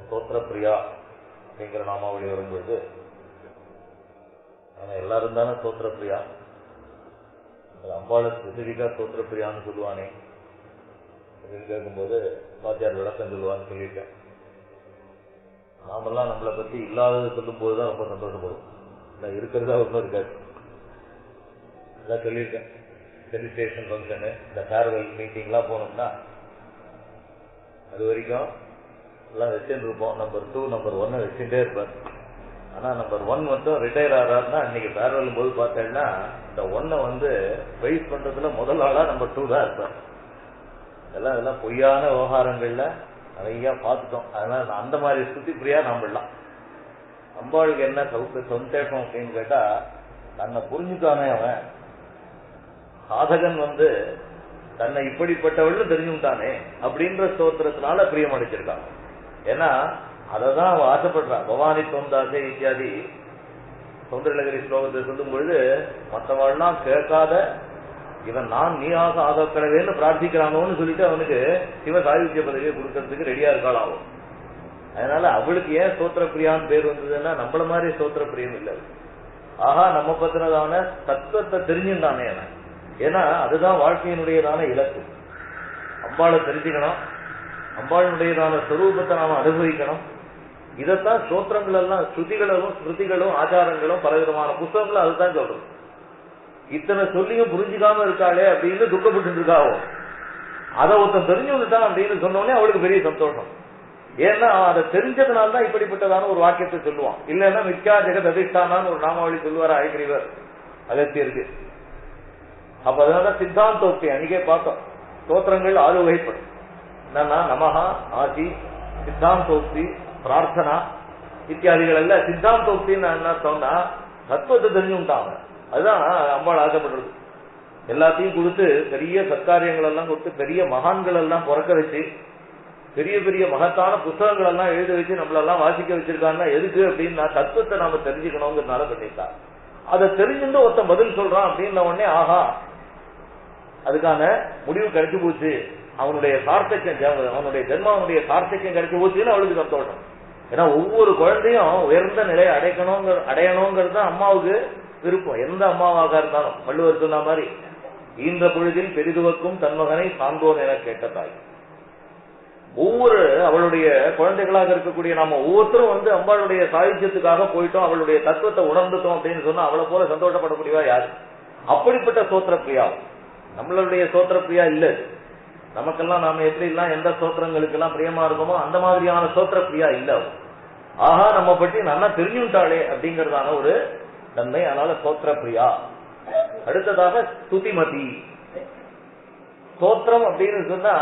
ஸ்தோத்திர பிரியா அப்படிங்கிற நாமாவளி வரும்பொழுது எல்லாரும் தானே ஸ்தோத்திர பிரியா, அம்பாளை ஸ்பெசிபிக்கா ஸ்தோத்திர பிரியான்னு சொல்லுவானே அப்படின்னு கேட்கும்போது வாத்தியார் விளக்கம் சொல்லுவான்னு சொல்லியிருக்கேன். நாமெல்லாம் நம்மளை பத்தி இல்லாதது சொல்லும் போதுதான் ரொம்ப சந்தோஷப்படும். இல்லை இருக்கிறதா ஒன்றும் இருக்காது. இதான் சொல்லியிருக்கேன். செலிப்ரேஷன் ஃபங்க்ஷனு, இந்த ஃபேர்வெல் மீட்டிங்லாம் போனோம்னா அது வரைக்கும் எல்லாம் வச்சுட்டு இருப்போம். நம்பர் 2 நம்பர் 1 வச்சுட்டே இருப்பார். ஆனால் நம்பர் 1 மட்டும் ரிட்டையர் ஆகிறாருன்னா இன்னைக்கு ஃபேர்வெல் போது பார்த்தேன்னா இந்த 1 வெயிட் பண்றதுல முதல் ஆளா நம்பர் 2 தான் இருப்பார். இதெல்லாம் பொய்யான விவகாரங்கள்ல நிறைய பார்த்துட்டோம். அதனால அந்த மாதிரி ஸ்துதி பிரியா நாமலாம். அம்பாளுக்கு என்ன சந்தேகம் அப்படின்னு கேட்டா, தன்னை புரிஞ்சுக்கானே அவன் சாதகன் தன்னை இப்படிப்பட்டவள் தெரிஞ்சுட்டானே அப்படின்ற ஸ்தோத்திரத்தினால பிரியம் அடிச்சிருக்காங்க. ஏன்னா அததான் அவன் ஆசைப்படுறான். பவானி தொந்தாசை இத்தியாதி சௌந்தரலகரி ஸ்லோகத்தை சொல்லும் பொழுது மற்றவாள்லாம் கேட்காத இவன் நான் நீயாக ஆகக்கடவேன்னு பிரார்த்திக்கிறானோன்னு சொல்லிட்டு அவனுக்கு சிவ சாயுத்திய பதவியை கொடுக்கறதுக்கு ரெடியா இருக்காளாவும். அதனால அவளுக்கு ஏன் ஸ்தோத்திர பிரியான்னு பேர் வந்ததுன்னா நம்மள மாதிரி ஸ்தோத்திர பிரியம் இல்லை. ஆஹா, நம்ம பத்தினதான தத்துவத்தை தெரிஞ்சுட்டானே அவன். ஏன்னா அதுதான் வாழ்க்கையினுடையதான இலக்கு. அம்பாளை தெரிஞ்சுக்கணும், அம்பாளுடையதான ஸ்வரூபத்தை நாம அனுபவிக்கணும். இதைத்தான் ஸ்தோத்திரங்கள் எல்லாம் ஸ்ருதிகளும் ஆச்சாரங்களும் பலவிதமான புத்தகங்களும் அதுதான் சொல்றது. இத்தனை சொல்லியும் புரிஞ்சுக்காம இருக்காளே அப்படின்னு துக்கப்பட்டு இருக்காவோ, அதை ஒருத்தன் தெரிஞ்சு வந்துட்டான் அப்படின்னு சொன்னோடனே அவளுக்கு பெரிய சந்தோஷம். ஏன்னா அதை தெரிஞ்சதுனால்தான் இப்படிப்பட்டதான ஒரு வாக்கியத்தை சொல்லுவான். இல்லைன்னா மித்யா ஜெகத் அதிஷ்டானான்னு ஒரு நாமாவளி சொல்லுவார் அழகிரிவர் அகத்தியருக்கு. அப்ப அதனால சித்தாந்தோக்தி அன்னைக்கே பார்த்தோம். ஸ்தோத்திரங்கள் 6 வகைப்படும். என்னன்னா நமஹா, ஆசி, சித்தாந்தோக்தி, பிரார்த்தனா இத்தியாதிகள் எல்லாம். சித்தாந்தோக்தின்னு என்ன சொன்னா தத்துவத்தை தெரிஞ்சுட்டாங்க. அதுதான் அம்பாள் ஆசைப்படுறது. எல்லாத்தையும் கொடுத்து பெரிய சத்காரியங்கள் எல்லாம் கொடுத்து பெரிய மகான்கள் எல்லாம் பிறக்க வச்சு பெரிய பெரிய மகத்தான புத்தகங்கள் எல்லாம் எழுத வச்சு நம்மளெல்லாம் வாசிக்க வச்சிருக்காங்கன்னா எதுக்கு அப்படின்னா தத்துவத்தை நாம தெரிஞ்சுக்கணுங்கிறதுனால பண்ணிட்டாங்க. அதை தெரிஞ்சுட்டு ஒருத்தன் பதில் சொல்றான் அப்படின்ன உடனே ஆஹா, அதுக்கான முடிவு கிடைச்சு போச்சு, அவனுடைய சார்த்தக்கியம், அவனுடைய ஜென்மாவுடைய சார்த்தக்கியம் கிடைச்சு போச்சுன்னு அவளுக்கு சந்தோஷம். ஏன்னா ஒவ்வொரு குழந்தையும் உயர்ந்த நிலையை அடையணுங்கிறது தான் அம்மாவுக்கு விருப்பம். எந்த அம்மாவாக இருந்தாலும் வள்ளுவர் சொன்ன மாதிரி ஈன்ற பொழுதில் பெரிதுவக்கும் தன்மகனை சான்றோன் என கேட்ட தாய். ஒவ்வொரு அவளுடைய குழந்தைகளாக இருக்கக்கூடிய நாம ஒவ்வொருத்தரும் அம்பாளுடைய சாயுத்தியத்துக்காக போயிட்டோம், அவளுடைய தத்துவத்தை உணர்ந்துட்டோம் அப்படின்னு சொன்னா அவளை போல சந்தோஷப்படக்கூடியவா யாரு? அப்படிப்பட்ட ஸ்தோத்திர பிரியா. நம்மளுடைய ஸ்தோத்திர பிரியா இல்ல. நமக்கெல்லாம் நாம எப்படி எல்லாம் எந்த ஸ்தோத்திரங்களுக்கு எல்லாம் பிரியமா இருக்கோமோ அந்த மாதிரியான ஸ்தோத்திர பிரியா இல்ல. ஆஹா, நம்ம பற்றி நல்லா தெரிஞ்சுட்டாளே அப்படிங்கறதான ஒரு தன்மை. அதனால ஸ்தோத்திர பிரியா. அடுத்ததாக ஸ்துதிமதி. ஸ்தோத்திரம் அப்படின்னு சொன்னா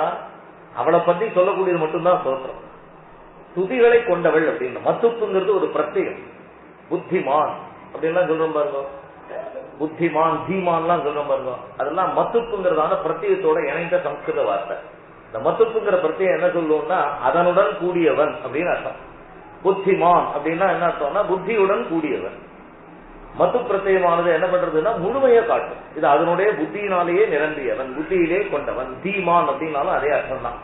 அவளை பத்தி சொல்லக்கூடியது மட்டும்தான் ஸ்தோத்திரம். ஸ்துதிகளை கொண்டவள் அப்படின்னு. மத்துப்புங்கிறது ஒரு பிரத்யேகம். புத்திமான் அப்படின்லாம் சொல்றோம் பாருங்க, புத்திமான் தீமான்லாம் சொல்றோம் பாருங்க, அதெல்லாம் மத்துப்புங்கிறதான பிரத்யேகத்தோட இணைந்த சம்ஸ்கிருத வார்த்தை. இந்த மத்துப்புங்கிற பிரத்யேகம் என்ன சொல்லுவோம்னா அதனுடன் கூடியவன் அப்படின்னு அர்த்தம். புத்திமான் அப்படின்னா என்ன அர்த்தம்னா புத்தியுடன் கூடியவன். மத்து பிரத்யமானது என்ன பண்றதுன்னா முழுமையை காட்டும். இது அதனுடைய புத்தியினாலேயே நிரம்பியவன், புத்தியிலே கொண்டவன். தீமான் அப்படின்னாலும் அதே அர்த்தம் தான்.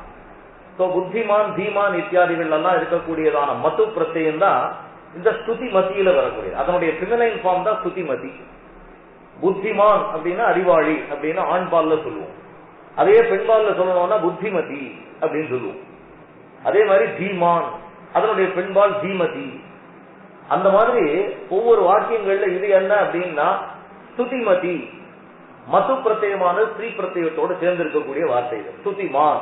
புத்திமான் தீமான் இத்தியாதிகள் எல்லாம் இருக்கக்கூடியதான மத்து பிரத்யம் தான் இந்த ஸ்துதி மத்தியில வரக்கூடியது. அதனுடைய பிமினைன் ஃபார்ம் தான் ஸ்துதி மதி. புத்திமான் அப்படின்னா அறிவாளி அப்படின்னு ஆண் பால்ல சொல்லுவோம். அதே பெண்பால்ல சொல்லணும்னா புத்திமதி அப்படின்னு சொல்லுவோம். அதே மாதிரி தீமான் அதனுடைய பெண்பால் தீமதி. அந்த மாதிரி ஒவ்வொரு வாக்கியங்கள்ல இது என்ன அப்படின்னா ஸ்துதிமதி. மத்து பிரத்யமான ஸ்ரீ பிரத்யத்தோடு சேர்ந்து இருக்கக்கூடிய வார்த்தை இது. ஸ்துதிமான்.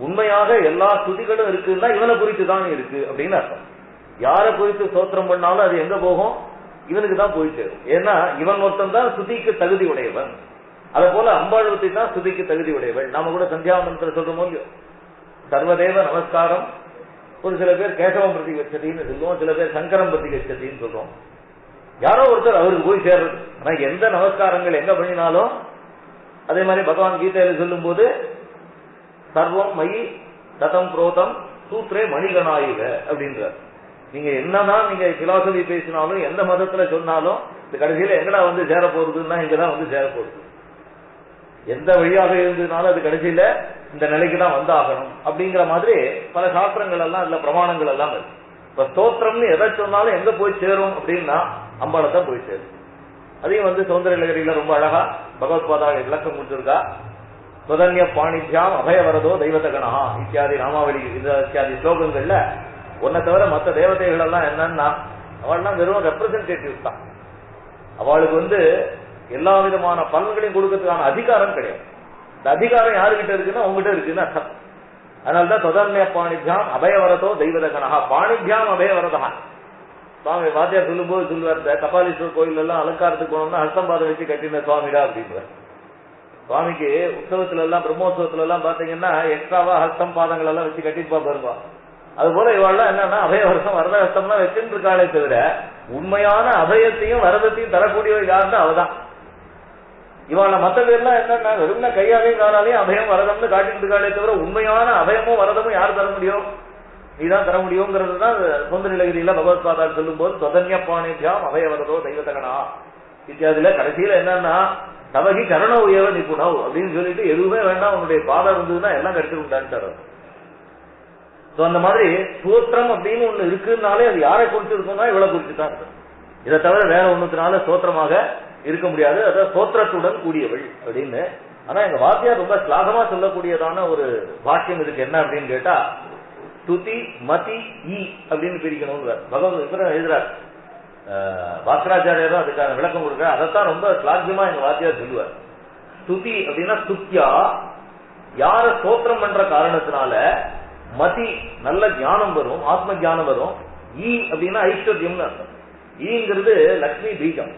உண்மையாக எல்லா ஸ்துதிகளும் இருக்குன்னா இவனை குறித்து தான் இருக்கு அப்படின்னு அர்த்தம். யாரை குறித்து ஸ்தோத்திரம் பண்ணாலும் அது எங்க போகும்? இவனுக்கு தான் போய் சேரும். ஏன்னா இவன் மொத்தம் தான் ஸ்துதிக்கு தகுதி உடையவன். அதே போல அம்பாளுவத்தை தான் ஸ்துதிக்கு தகுதி உடையவன். நாம கூட சந்தியாவந்தத்துல சொல்றோம் இல்லையோ, சர்வதேவ நமஸ்காரம். ஒரு சில பேர் கேசவம் பிரதி கச்சதின்னு சொல்லுவோம், சில பேர் சங்கரம் பிரதி கச்சதின்னு சொல்றோம். யாரோ ஒருத்தர் அவருக்கு போய் சேர்றது. ஆனா எந்த நமஸ்காரங்கள் எங்க பண்ணினாலும் அதே மாதிரி பகவான் கீதையில சொல்லும் போது சர்வம் மயி ததம் புரோதம் சூத்ரே மணிகனாயுக அப்படின்றார். நீங்க என்னதான் நீங்க பிலாசபி பேசினாலும் எந்த மதத்துல சொன்னாலும் இந்த கடைசியில எங்கடா சேர போறதுன்னா இங்கதான் சேர போறது. எந்த வழியாக இருந்ததுனாலும் அது கடைசியில இந்த நிலைக்கு தான் வந்தாகணும் அப்படிங்கிற மாதிரி பல சாஸ்திரங்கள் எல்லாம் அதுல பிரமாணங்கள் எல்லாம் இருக்கு. இப்ப ஸ்தோத்திரம்னு எதை சொன்னாலும் எங்க போய் சேரும் அப்படின்னா அம்பாளை தான் போய் சேரும். அதையும் சௌந்தரலகரியில ரொம்ப அழகா பகவத்பாதா விளக்கம் கொடுத்திருக்கா. சுதன்ய பாணித்யாம் அபயவரதோ தெய்வத்தகனஹா இத்தியாதி நாமாவளி இத்தியாதி ஸ்லோகங்கள்ல ஒன்ன தவிர மற்ற தேவதைகள் எல்லாம் என்னன்னா அவள்லாம் வெறும் ரெப்ரசன்டேட்டிவ் தான். அவளுக்கு எல்லா விதமான பலன்களையும் கொடுக்கறதுக்கான அதிகாரம் கிடையாது. இந்த அதிகாரம் யாருகிட்ட இருக்குன்னா உங்ககிட்ட இருக்குன்னு அர்த்தம். அதனால்தான் தொதன்ய பாணித்யாம் அபயவரதோ தெய்வதகனஹா. பாணித்யாம் அபயவரதா சுவாமி வாத்தியார் சொல்லும் போது சொல்லுவார், கபாலீஸ்வரர் கோயில் எல்லாம் அலங்காரத்துக்கு போனோம்னா ஹஸ்தம்பாதம் வச்சு கட்டின சுவாமிடா அப்படின்றார். சுவாமிக்கு உற்சவத்துல எல்லாம் பிரம்மோத்சவத்துல எல்லாம் பாத்தீங்கன்னா எக்ஸ்ட்ராவா ஹஸ்தம் பாதங்கள் எல்லாம் வச்சு கட்டிப்பா பாருவா. அது போல இவாள்லாம் என்னன்னா அபயவரதம் வரத ஹஸ்தம்லாம் வச்சுட்டு இருக்காளே தவிர உண்மையான அபயத்தையும் வரதத்தையும் தரக்கூடியவர் யாருன்னா அவதான். இவாள மத்த பேர்லாம் என்னன்னா வெறும்னா கையாலையும் காலாலையும் அபயம் வரதம்னு காட்டிட்டு இருக்காளே தவிர உண்மையான அபயமும் வரதமும் யார் தர முடியும்? நீதான் தர முடியுங்கிறது தான் சொந்த நிலகிரியில பகவத்பாதா சொல்லும் போது தொதன்ய பாணித்யாம் அபயவரதோ தெய்வத்தகனா இத்தியாதில கடைசியில என்னன்னா தவகி கரண உயவ நிபுணவ் அப்படின்னு சொல்லிட்டு எதுவுமே வேண்டாம் உன்னுடைய பாதம் இருந்ததுன்னா எல்லாம் கடிச்சு உண்டான்னு. அந்த மாதிரி ஸ்தோத்திரம் அப்படின்னு ஒண்ணு இருக்குன்னாலே அது யாரை குறிச்சு இருக்கும்னா இவ்வளவு குறிச்சுதான் இருக்கு. இதை தவிர வேற ஒண்ணுத்தினால ஸ்தோத்திரமாக இருக்க முடியாது. அதாவது ஸ்தோத்திரத்துடன் கூடியவள் அப்படின்னு. ஆனா எங்க வாத்தியார் ரொம்ப ஸ்லாகமா சொல்லக்கூடியதான ஒரு வாக்கியம் இதுக்கு என்ன அப்படின்னு கேட்டா ஸ்துதி மதி ஈ அப்படின்னு பிரிக்கணும்னு பகவத் எழுதுறார். பாஸ்கராச்சாரியரும் அதுக்கான விளக்கம் கொடுக்க அதைத்தான் ரொம்ப ஸ்லாகியமா எங்க வாத்தியார் சொல்லுவார். ஸ்துதி அப்படின்னா ஸ்துத்யா யார ஸ்தோத்திரம் பண்ற காரணத்தினால மதி நல்ல ஞானம் வரும், ஆத்ம ஞானம் வரும். ஈ அப்படின்னா ஐஸ்வர்யம் அர்த்தம். ஈங்கிறது லட்சுமி பீஜம்.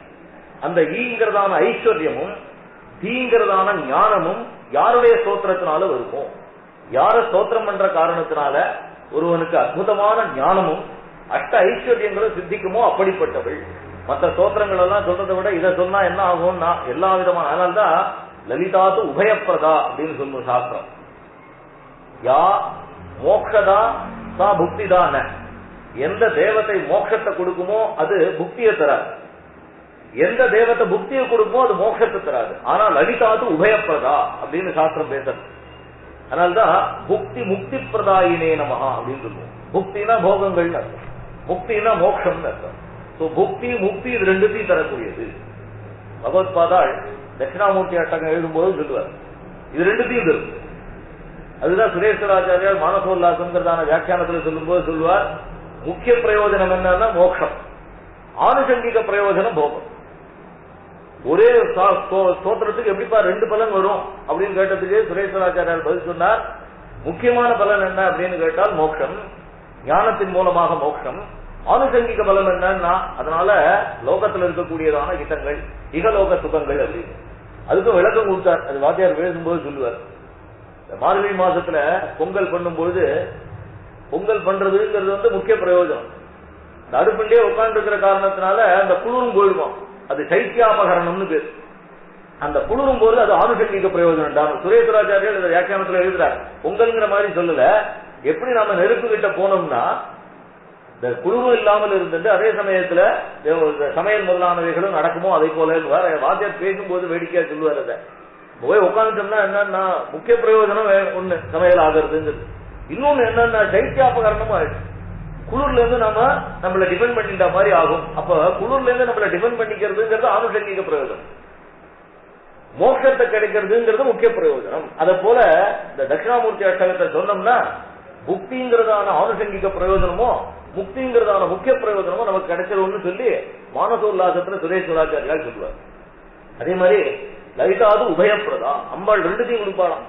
அந்த ஈங்கிறதான ஐஸ்வர்யமும் தீங்கிறதான ஞானமும் யாருடைய ஸ்தோத்திரத்தினால வருமோ, யார ஸ்தோத்திரம் பண்ற காரணத்தினால ஒருவனுக்கு அற்புதமான ஞானமும் அஷ்ட ஐஸ்வர்யங்களும் சித்திக்குமோ அப்படிப்பட்டவள். மற்ற ஸ்தோத்திரங்கள் எல்லாம் சொல்றதை விட இதை சொன்னா என்ன ஆகும்னா எல்லா விதமான, அதனால்தான் லலிதாத்து உபயப்பிரதா அப்படின்னு சொல்லும் சாஸ்திரம். யா மோக்ஷதா சா புக்திதான. எந்த தேவத்தை மோட்சத்தை கொடுக்குமோ அது புக்தியை தராது, எந்த தேவத்தை புக்தியை கொடுக்குமோ அது மோட்சத்தை தராது. ஆனா லலிதாத்து உபயப்பிரதா அப்படின்னு சாஸ்திரம் பேசுறது. அதனால்தான் புக்தி முக்தி பிரதாயினே நமஹா அப்படின்னு சொல்லுவோம். புக்தினா போகங்கள் அர்த்தம், முக்தினா மோட்சம் அர்த்தம். புக்தி முக்தி இது ரெண்டுத்தையும் தரக்கூடியது. பகவத்பாதாள் தட்சிணாமூர்த்தி அட்டகம் எழுதும்போது சொல்லுவார் இது ரெண்டுத்தையும் தரும். அதுதான் சுரேஸ்வராச்சாரியார் மானசோல்லாசங்கிறதான வியாக்கியானத்தில் சொல்லும் போது சொல்லுவார் முக்கிய பிரயோஜனம் என்னன்னா மோட்சம், ஆனுஷங்கிக பிரயோஜனம் போகம். ஒரே ஸ்தோத்திரத்துக்கு எப்படிப்பா ரெண்டு பலன் வரும் அப்படின்னு கேட்டதுக்கு சுரேஸ்வராச்சாரியார் பதில் சொன்னார், முக்கியமான பலன் என்ன அப்படின்னு கேட்டால் மோட்சம், ஞானத்தின் மூலமாக மோட்சம். ஆனுஷங்கிக பலன் என்னன்னா அதனால லோகத்தில் இருக்கக்கூடியதான ஹிதங்கள் இகலோக சுகங்கள் அப்படின்னு அதுக்கும் விளக்கம் கொடுத்தார். அது வாத்தியார் பேசும்போது சொல்லுவார். மார்கழி மாசத்துல பொங்கல் பண்ணும்போது பொங்கல் பண்றதுங்கிறது முக்கிய பிரயோஜனம். இந்த அடுப்புண்டே உட்கார்ந்து இருக்கிற காரணத்தினால அந்த குளிரும் போயிடுவோம், அது சைத்தியாபகரணம்னு பேரு. அந்த குளிரும் போது அது ஆனுஷங்கிக பிரயோஜனம். சுரேஸ்வராச்சாரியர் இந்த வியாக்கியானத்துல எழுதுறார். பொங்கல்ங்கிற மாதிரி சொல்லல, எப்படி நம்ம நெருப்பு கிட்ட போனோம்னா இந்த குழுவும் இல்லாமல் இருந்துட்டு அதே சமயத்துல சமையல் முதலானவைகளும் நடக்குமோ அதை போல வாத்தியார் பேசும்போது வேடிக்கையா சொல்லுவார். அதை போய் உட்காந்துட்டோம்னா என்னன்னா முக்கிய பிரயோஜனம் ஒண்ணு சமையல் ஆகிறதுங்கிறது, இன்னொன்னு என்னன்னா சைத்தியாபகரணமும் ஆயிடுச்சு. குளிர்ல இருந்து நம்மள டிபெண்ட் பண்ணிட்ட மாதிரி ஆகும். அப்ப குளிர்ல இருந்து நம்மள டிபெண்ட் பண்ணிக்கிறதுங்கிறது ஆனுஷங்கிக பிரயோஜனம், மோட்சத்தை கிடைக்கிறதுங்கிறது முக்கிய பிரயோஜனம். அத போல இந்த தட்சிணாமூர்த்தி அஷ்டகத்தை சொன்னோம்னா புக்திங்கிறதான ஆனுஷங்கிக பிரயோஜனமோ முக்திங்கிறதான முக்கிய பிரயோஜனமோ நமக்கு கிடைச்சிரும்னு சொல்லி மானசோல்லாசத்துல சுரேஸ்வராச்சாரியால் சொல்லுவார். அதே மாதிரி லலிதாது உபயப்பிரதா, அம்பாள் ரெண்டுத்தையும் கொடுப்பாளாம்.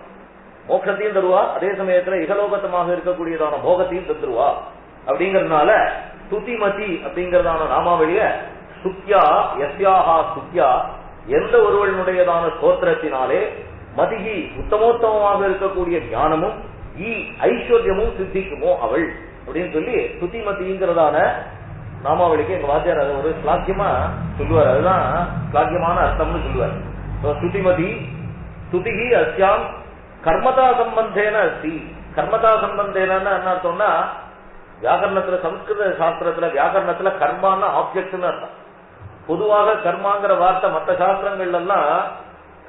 மோட்சத்தையும் தருவா, அதே சமயத்துல இகலோகத்தமாக இருக்கக்கூடியதான போகத்தையும் தந்துருவா. அப்படிங்கறதுனால ஸ்துதிமதி அப்படிங்கறதான நாமாவளிய சுத்யா யஸ்யாஹா சுத்யா, எந்த ஒருவனுடையதான ஸ்தோத்திரத்தினாலே மதிகி உத்தமோத்தமமாக இருக்கக்கூடிய ஞானமும் ஈ ஐஸ்வர்யமும் சித்திக்குமோ அவள் அப்படின்னு சொல்லி ஸ்துதிமதிங்கிறதான நாமாவளிக்கு எங்க வாத்தியார் அதை ஒரு ஸ்லாக்கியமா சொல்லுவார். அதுதான் ஸ்லாக்கியமான அர்த்தம்னு சொல்லுவார். ஸ்துதிமதி ஸ்துதிகி அஸ்யாம் கர்மதா சம்பந்தேன அஸ்தி. கர்மதா சம்பந்தேன என்ன அர்த்தம்னா வியாக்கரணத்துல சம்ஸ்கிருத சாஸ்திரத்துல வியாக்கரணத்துல கர்மான்னா ஆப்ஜெக்ட்னு அர்த்தம். பொதுவாக கர்மாங்கிற வார்த்தை மற்ற சாஸ்திரங்கள்ல எல்லாம்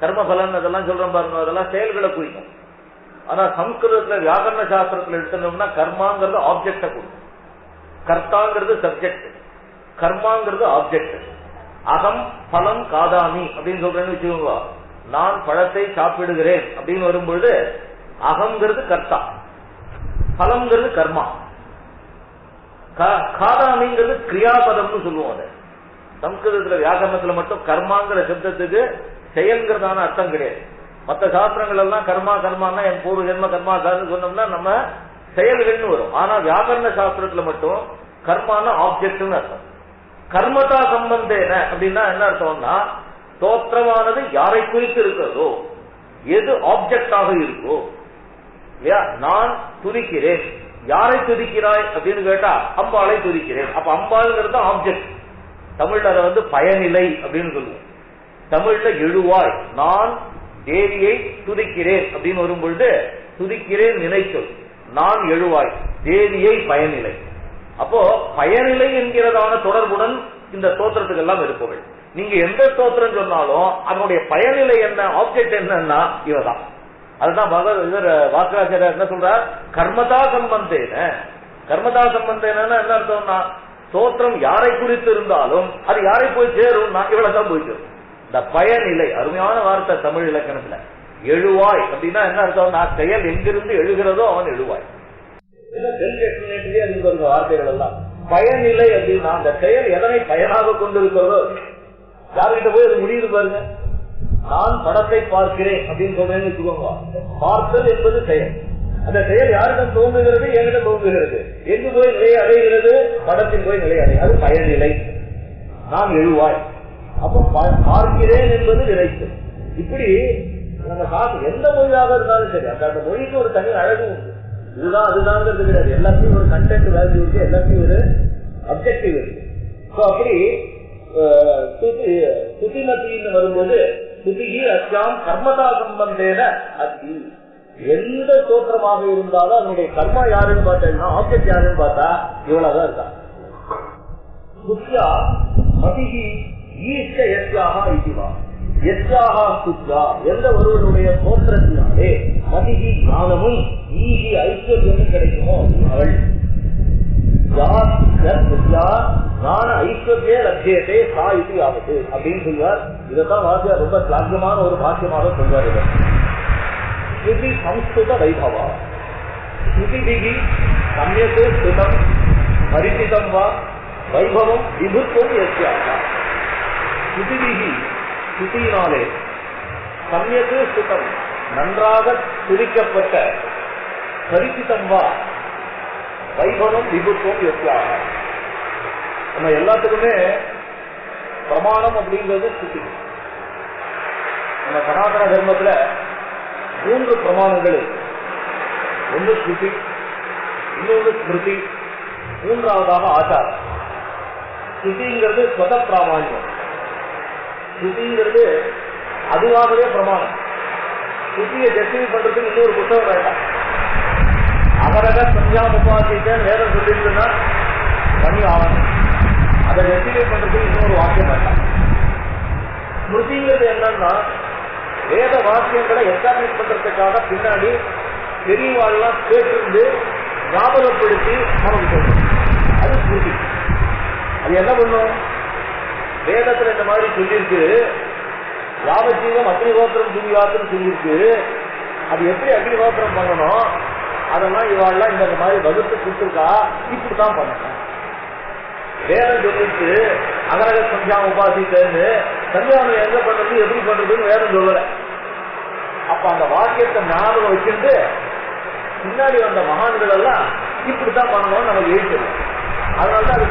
கர்ம பலன் அதெல்லாம் சொல்றோம் பாருங்க, அதெல்லாம் செயல்களை குறிக்கும். ஆனா சம்ஸ்கிருதத்துல வியாக்கரண சாஸ்திரத்துல எடுத்தோம்னா கர்மாங்கிறது ஆப்ஜெக்ட கொடுக்கும், கர்த்தாங்கிறது சப்ஜெக்ட், கர்மாங்கிறது ஆப்ஜெக்ட். அகம் பலம் காதாமி அப்படின்னு சொல்றேன்னு வச்சுக்கோங்க, நான் பழத்தை சாப்பிடுகிறேன் அப்படின்னு வரும்பொழுது அகங்கிறது கர்த்தா, பலம்ங்கிறது கர்மா, காதாமிங்கிறது கிரியாபதம்னு சொல்லுவோம். அதை சம்ஸ்கிருதத்துல வியாக்கரணத்துல மட்டும் கர்மாங்கிற சப்தத்துக்கு செயல்கிறதான அர்த்தம் கிடையாது. மற்ற சாஸ்திரங்கள் எல்லாம் கர்மா கர்மானா என் பூர்வ ஜென்ம கர்மா சொன்னோம்னா நம்ம செயல்கள்னு வரும். ஆனா வியாக்கரண சாஸ்திரத்துல மட்டும் கர்மான ஆப்ஜெக்ட்னு அர்த்தம். கர்மதா சம்பந்தேன அப்படின்னா என்ன அர்த்தம்னா, தோற்றமானது யாரை குறித்து இருக்கிறதோ, எது ஆப்ஜெக்டாக இருக்கோ இல்லையா. நான் துதிக்கிறேன், யாரை துதிக்கிறாய் அப்படின்னு கேட்டா அம்பாளை துதிக்கிறேன். அப்ப அம்பாளுங்கிறது ஆப்ஜெக்ட். தமிழ்ல அதை பயனிலை அப்படின்னு சொல்லுவோம். தமிழ்ல எழுவாய், நான் தேவியை துதிக்கிறேன் அப்படின்னு வரும்பொழுது துதிக்கிறேன் நினைச்சொல், நான் எழுவாய், தேவியை பயனிலை. அப்போ பயனிலை என்கிறதான தொடர்புடன் இந்த ஸ்தோத்திரத்துக்கு எல்லாம் இருப்பவள். நீங்க எந்த ஸ்தோத்திரம் சொன்னாலும் அதனுடைய பயனிலை என்ன, ஆப்ஜெக்ட் என்னன்னா இவதான். அதுதான் வாக்கராச்சாரியர் என்ன சொல்றார், கர்மதா சம்பந்தேன. கர்மதா சம்பந்தேன என்ன அர்த்தம்னா, ஸ்தோத்திரம் யாரை குறித்து இருந்தாலும் அது யாரை போய் சேரும், இவ்வளவுதான் போய் சேரும். இந்த பயனிலை அருமையான வார்த்தை தமிழ் இலக்கணத்துல. எழுவாய் அப்படின்னா என்ன அர்த்தம்னா, செயல் எங்கிருந்து எழுகிறதோ அவன் எழுவாய். வார்த்தைகள் எல்லாம் பயனிலை அப்படின்னா அந்த செயல் எதனை பயனாக கொண்டிருக்கிறதோ, யாருகிட்ட போய் அது முடியுது பாருங்க. நான் படத்தை பார்க்கிறேன் அப்படின்னு சொல்றேன்னு வச்சுக்கோங்க, பார்த்தல் என்பது செயல். அந்த செயல் யாரிடம் தோன்றுகிறது, என்கிட்ட தோன்றுகிறது, எங்கு போய் நிலை அடைகிறது, படத்தில் போய் நிலை அடை, அது பயனிலை. நான் எழுவாய், அப்ப பார்க்கிறேன் என்பது நிலைத்து. இப்படி நம்ம காசு எந்த மொழியாக இருந்தாலும் சரி, அந்த மொழிக்கு ஒரு தனி அழகு உண்டு. இதுதான் அதுதான்ங்கிறது கிடையாது. எல்லாத்தையும் ஒரு கண்டென்ட் வேல்யூ இருக்கு, எல்லாத்தையும் ஒரு அப்ஜெக்டிவ் இருக்கு. அப்படி சுதிமத்தின்னு வரும்போது சுதிகி அச்சாம் கர்மதா சம்பந்தேன அத்தி. எந்த தோற்றமாக இருந்தாலும் அதனுடைய கர்மா யாருன்னு பார்த்தா, ஆப்ஜெக்ட் யாருன்னு பார்த்தா இவ்வளவுதான் இருக்கா. சுத்தியா மதிகி ஈஷ்ட எஸ்யாக இதுவா எஸ்யாக சுத்தா. எந்த ஒருவனுடைய தோற்றத்தினாலே மதிகி ஞானமும் ஈகி ஐஸ்வர்யமும் கிடைக்குமோ அவள் ஞான ஐஸ்வர்ய லட்சியத்தை சா இது ஆகுது அப்படின்னு சொல்வார். இதைத்தான் வாசியார் ரொம்ப சாத்தியமான ஒரு பாக்கியமாக சொல்வார். இவர் ஸ்ருதி சம்ஸ்கிருத வைபவா ஸ்ருதிபிகி சமயத்து ஸ்ருதம் பரிசிதம் வா வைபவம் விபுத்துவம் எஸ்யாக. ஸ்ருதிபிகி ஸ்ருதியினாலே சமயத்து ஸ்ருதம் நன்றாக துதிக்கப்பட்ட பரிசிதம் வா வைபவம் விபுத்துவம் எஸ்யாக. நம்ம எல்லாத்துக்குமே பிரமாணம் அப்படிங்கிறது ஸ்ருதி. நம்ம சனாதன தர்மத்துல 3 பிரமாணங்கள். ஒன்று ஸ்ருதி, இன்னொன்று ஸ்மிருதி, மூன்றாவதாக ஆச்சாரம். ஸ்ருதிங்கிறது ஸ்வத பிராமாண்யம். ஸ்ருதிங்கிறது அதுவாகவே பிரமாணம். ஸ்ருதியை ஜஸ்டிஃபை பண்றதுக்கு இன்னொரு புத்தகம் வேண்டாம். அகரக சந்தியா உபாசிக்க வேதம் சொல்லிட்டுன்னா பண்ணி ஆகணும். அதை ஜஸ்டிஃபை பண்றதுக்கு இன்னொரு வாக்கியம் வேண்டாம். ஸ்மிருதிங்கிறது என்னன்னா வேத வாக்கியங்களை எஸ்டாப்ளிஷ் பண்றதுக்காக பின்னாடி பெரியவாள்லாம் கேட்டு ஞாபகப்படுத்தி நமக்கு சொல்லணும். அது ஸ்மிருதி. அது என்ன பண்ணும், வேதத்துல இந்த மாதிரி சொல்லியிருக்கு, யாவஜீவம் அக்னிஹோத்திரம் துணியாத்துன்னு சொல்லியிருக்கு, அது எப்படி அக்னிஹோத்திரம் பண்ணணும் அதெல்லாம் இவாள்லாம் இந்த மாதிரி வகுத்து கொடுத்துருக்கா, இப்படித்தான் பண்ணணும். வேதம் சொல்லிட்டு அகரக சந்தியா உபாசித்தேன்னு சந்தியாவை எங்க பண்றது எப்படி பண்றதுன்னு வேதம் சொல்லல. அப்ப அந்த வாக்கியத்தை ஞாபகம் வச்சுட்டு பின்னாடி வந்த மகான்கள் எல்லாம் இப்படித்தான் பண்ணணும்னு நமக்கு எழுத்து. அதனாலதான் அது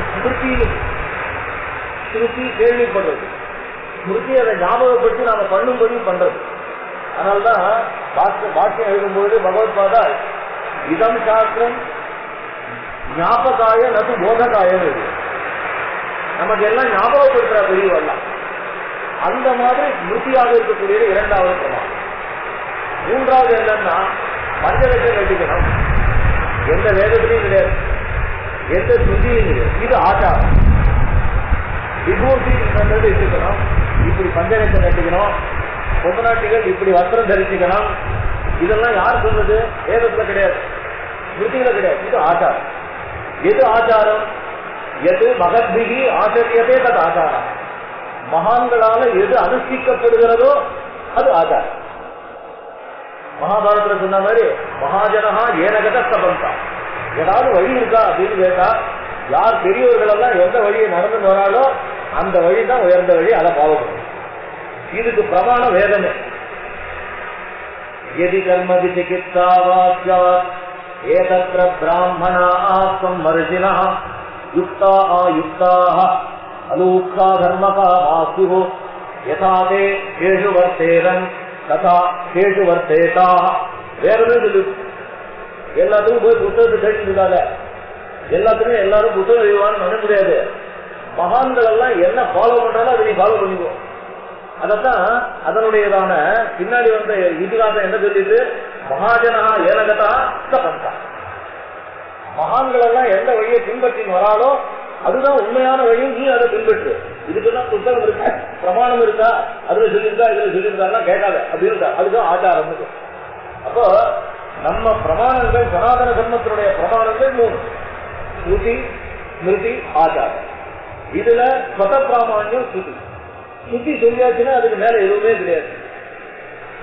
ஸ்மிருதி கேள்விப்படுறது, ஸ்மிருதி அதை ஞாபகப்படுத்தி நாம பண்ணும்படி பண்றது. அதனால்தான் பாக்கியம் எழுதும்போது பகவத்பாதா இதம் சாஸ்திரம் ஞாபகாய நது போதகாய நமக்கு எல்லாம் ஞாபகப்படுத்துற பெரியவெல்லாம். அந்த மாதிரி ஸ்மிருதியாக இருக்கக்கூடியது இரண்டாவது பிரமாணம். மூன்றாவது என்னன்னா பஞ்சலட்சம் கட்டிக்கணும். எந்த வேதத்திலையும் கிடையாது, எந்த ஸ்ருதியிலும் கிடையாது. இது ஆச்சாரம். விபூதி இருக்கணும், இப்படி பஞ்சலட்சம் கட்டிக்கணும், பொம்மநாட்டிகள் இப்படி வஸ்திரம் தரிச்சுக்கணும், இதெல்லாம் யார் சொல்றது? வேதத்துல கிடையாது, ஸ்மிருதியில கிடையாது. இது ஆச்சாரம். எது ஆச்சாரம்? எது மகத்பிகி ஆச்சரியதே தது ஆச்சாரம். மகான்களால எது அனுஷ்டிக்கப்படுகிறதோ அது ஆச்சாரம். மகாபாரதத்துல சொன்ன மாதிரி மகாஜனஹா ஏனகத சபந்தா, ஏதாவது வழி இருக்கா அப்படின்னு கேட்டா, யார் பெரியவர்கள் எல்லாம் எந்த வழியை நடந்து வராலோ அந்த வழி தான் உயர்ந்த வழி, அதை ஃபாலோ பண்ணும். இதுக்கு பிரமாண வேதமே. எதி கர்ம விசிகித்சா வாஸ்யாத் ஏதத்ர பிராமணா ஆஸ்வம் மர்ஜினா யுக்தா ஆயுக்தாக அலூக்ஷா தர்மகா மாஸ்யுஹு யதா தே கேஷு வர்த்தேரன் ததா கேஷு வர்த்தேதா. வேறவே சொல்லு. எல்லாத்துக்கும் போய் புத்தகத்தை கேட்டுருக்காங்க. எல்லாத்துக்கும் எல்லாரும் புத்தகம் எழுதுவான்னு பண்ண முடியாது. மகான்கள் எல்லாம் என்ன ஃபாலோ பண்றாலும் அதை நீ ஃபாலோ பண்ணிக்கோ. அதத்தான் அதனுடையதான பின்னாடி வந்த இதிகாசம் என்ன சொல்லிட்டு, மகாஜனா ஏனகதா சபந்தா. மகான்கள் எல்லாம் எந்த வழியை பின்பற்றின்னு வராலோ அதுதான் உண்மையான வழியும், நீ அதை பின்பற்று. இதுக்குதான் புத்தகம் இருக்கா, பிரமாணம் இருக்கா, அதுல சொல்லியிருக்கா இதுல சொல்லியிருக்கா கேட்காத அப்படின்னு. அதுதான் ஆச்சாரம். அப்போ நம்ம பிரமாணங்கள் சனாதன தர்மத்தினுடைய பிரமாணங்கள் 3: ஸ்ருதி, ஸ்மிருதி, ஆச்சாரம். இதுல ஸ்வத பிராமான்யம் ஸ்ருதி. ஸ்ருதி சொல்லியாச்சுன்னா அதுக்கு மேல எதுவுமே கிடையாது.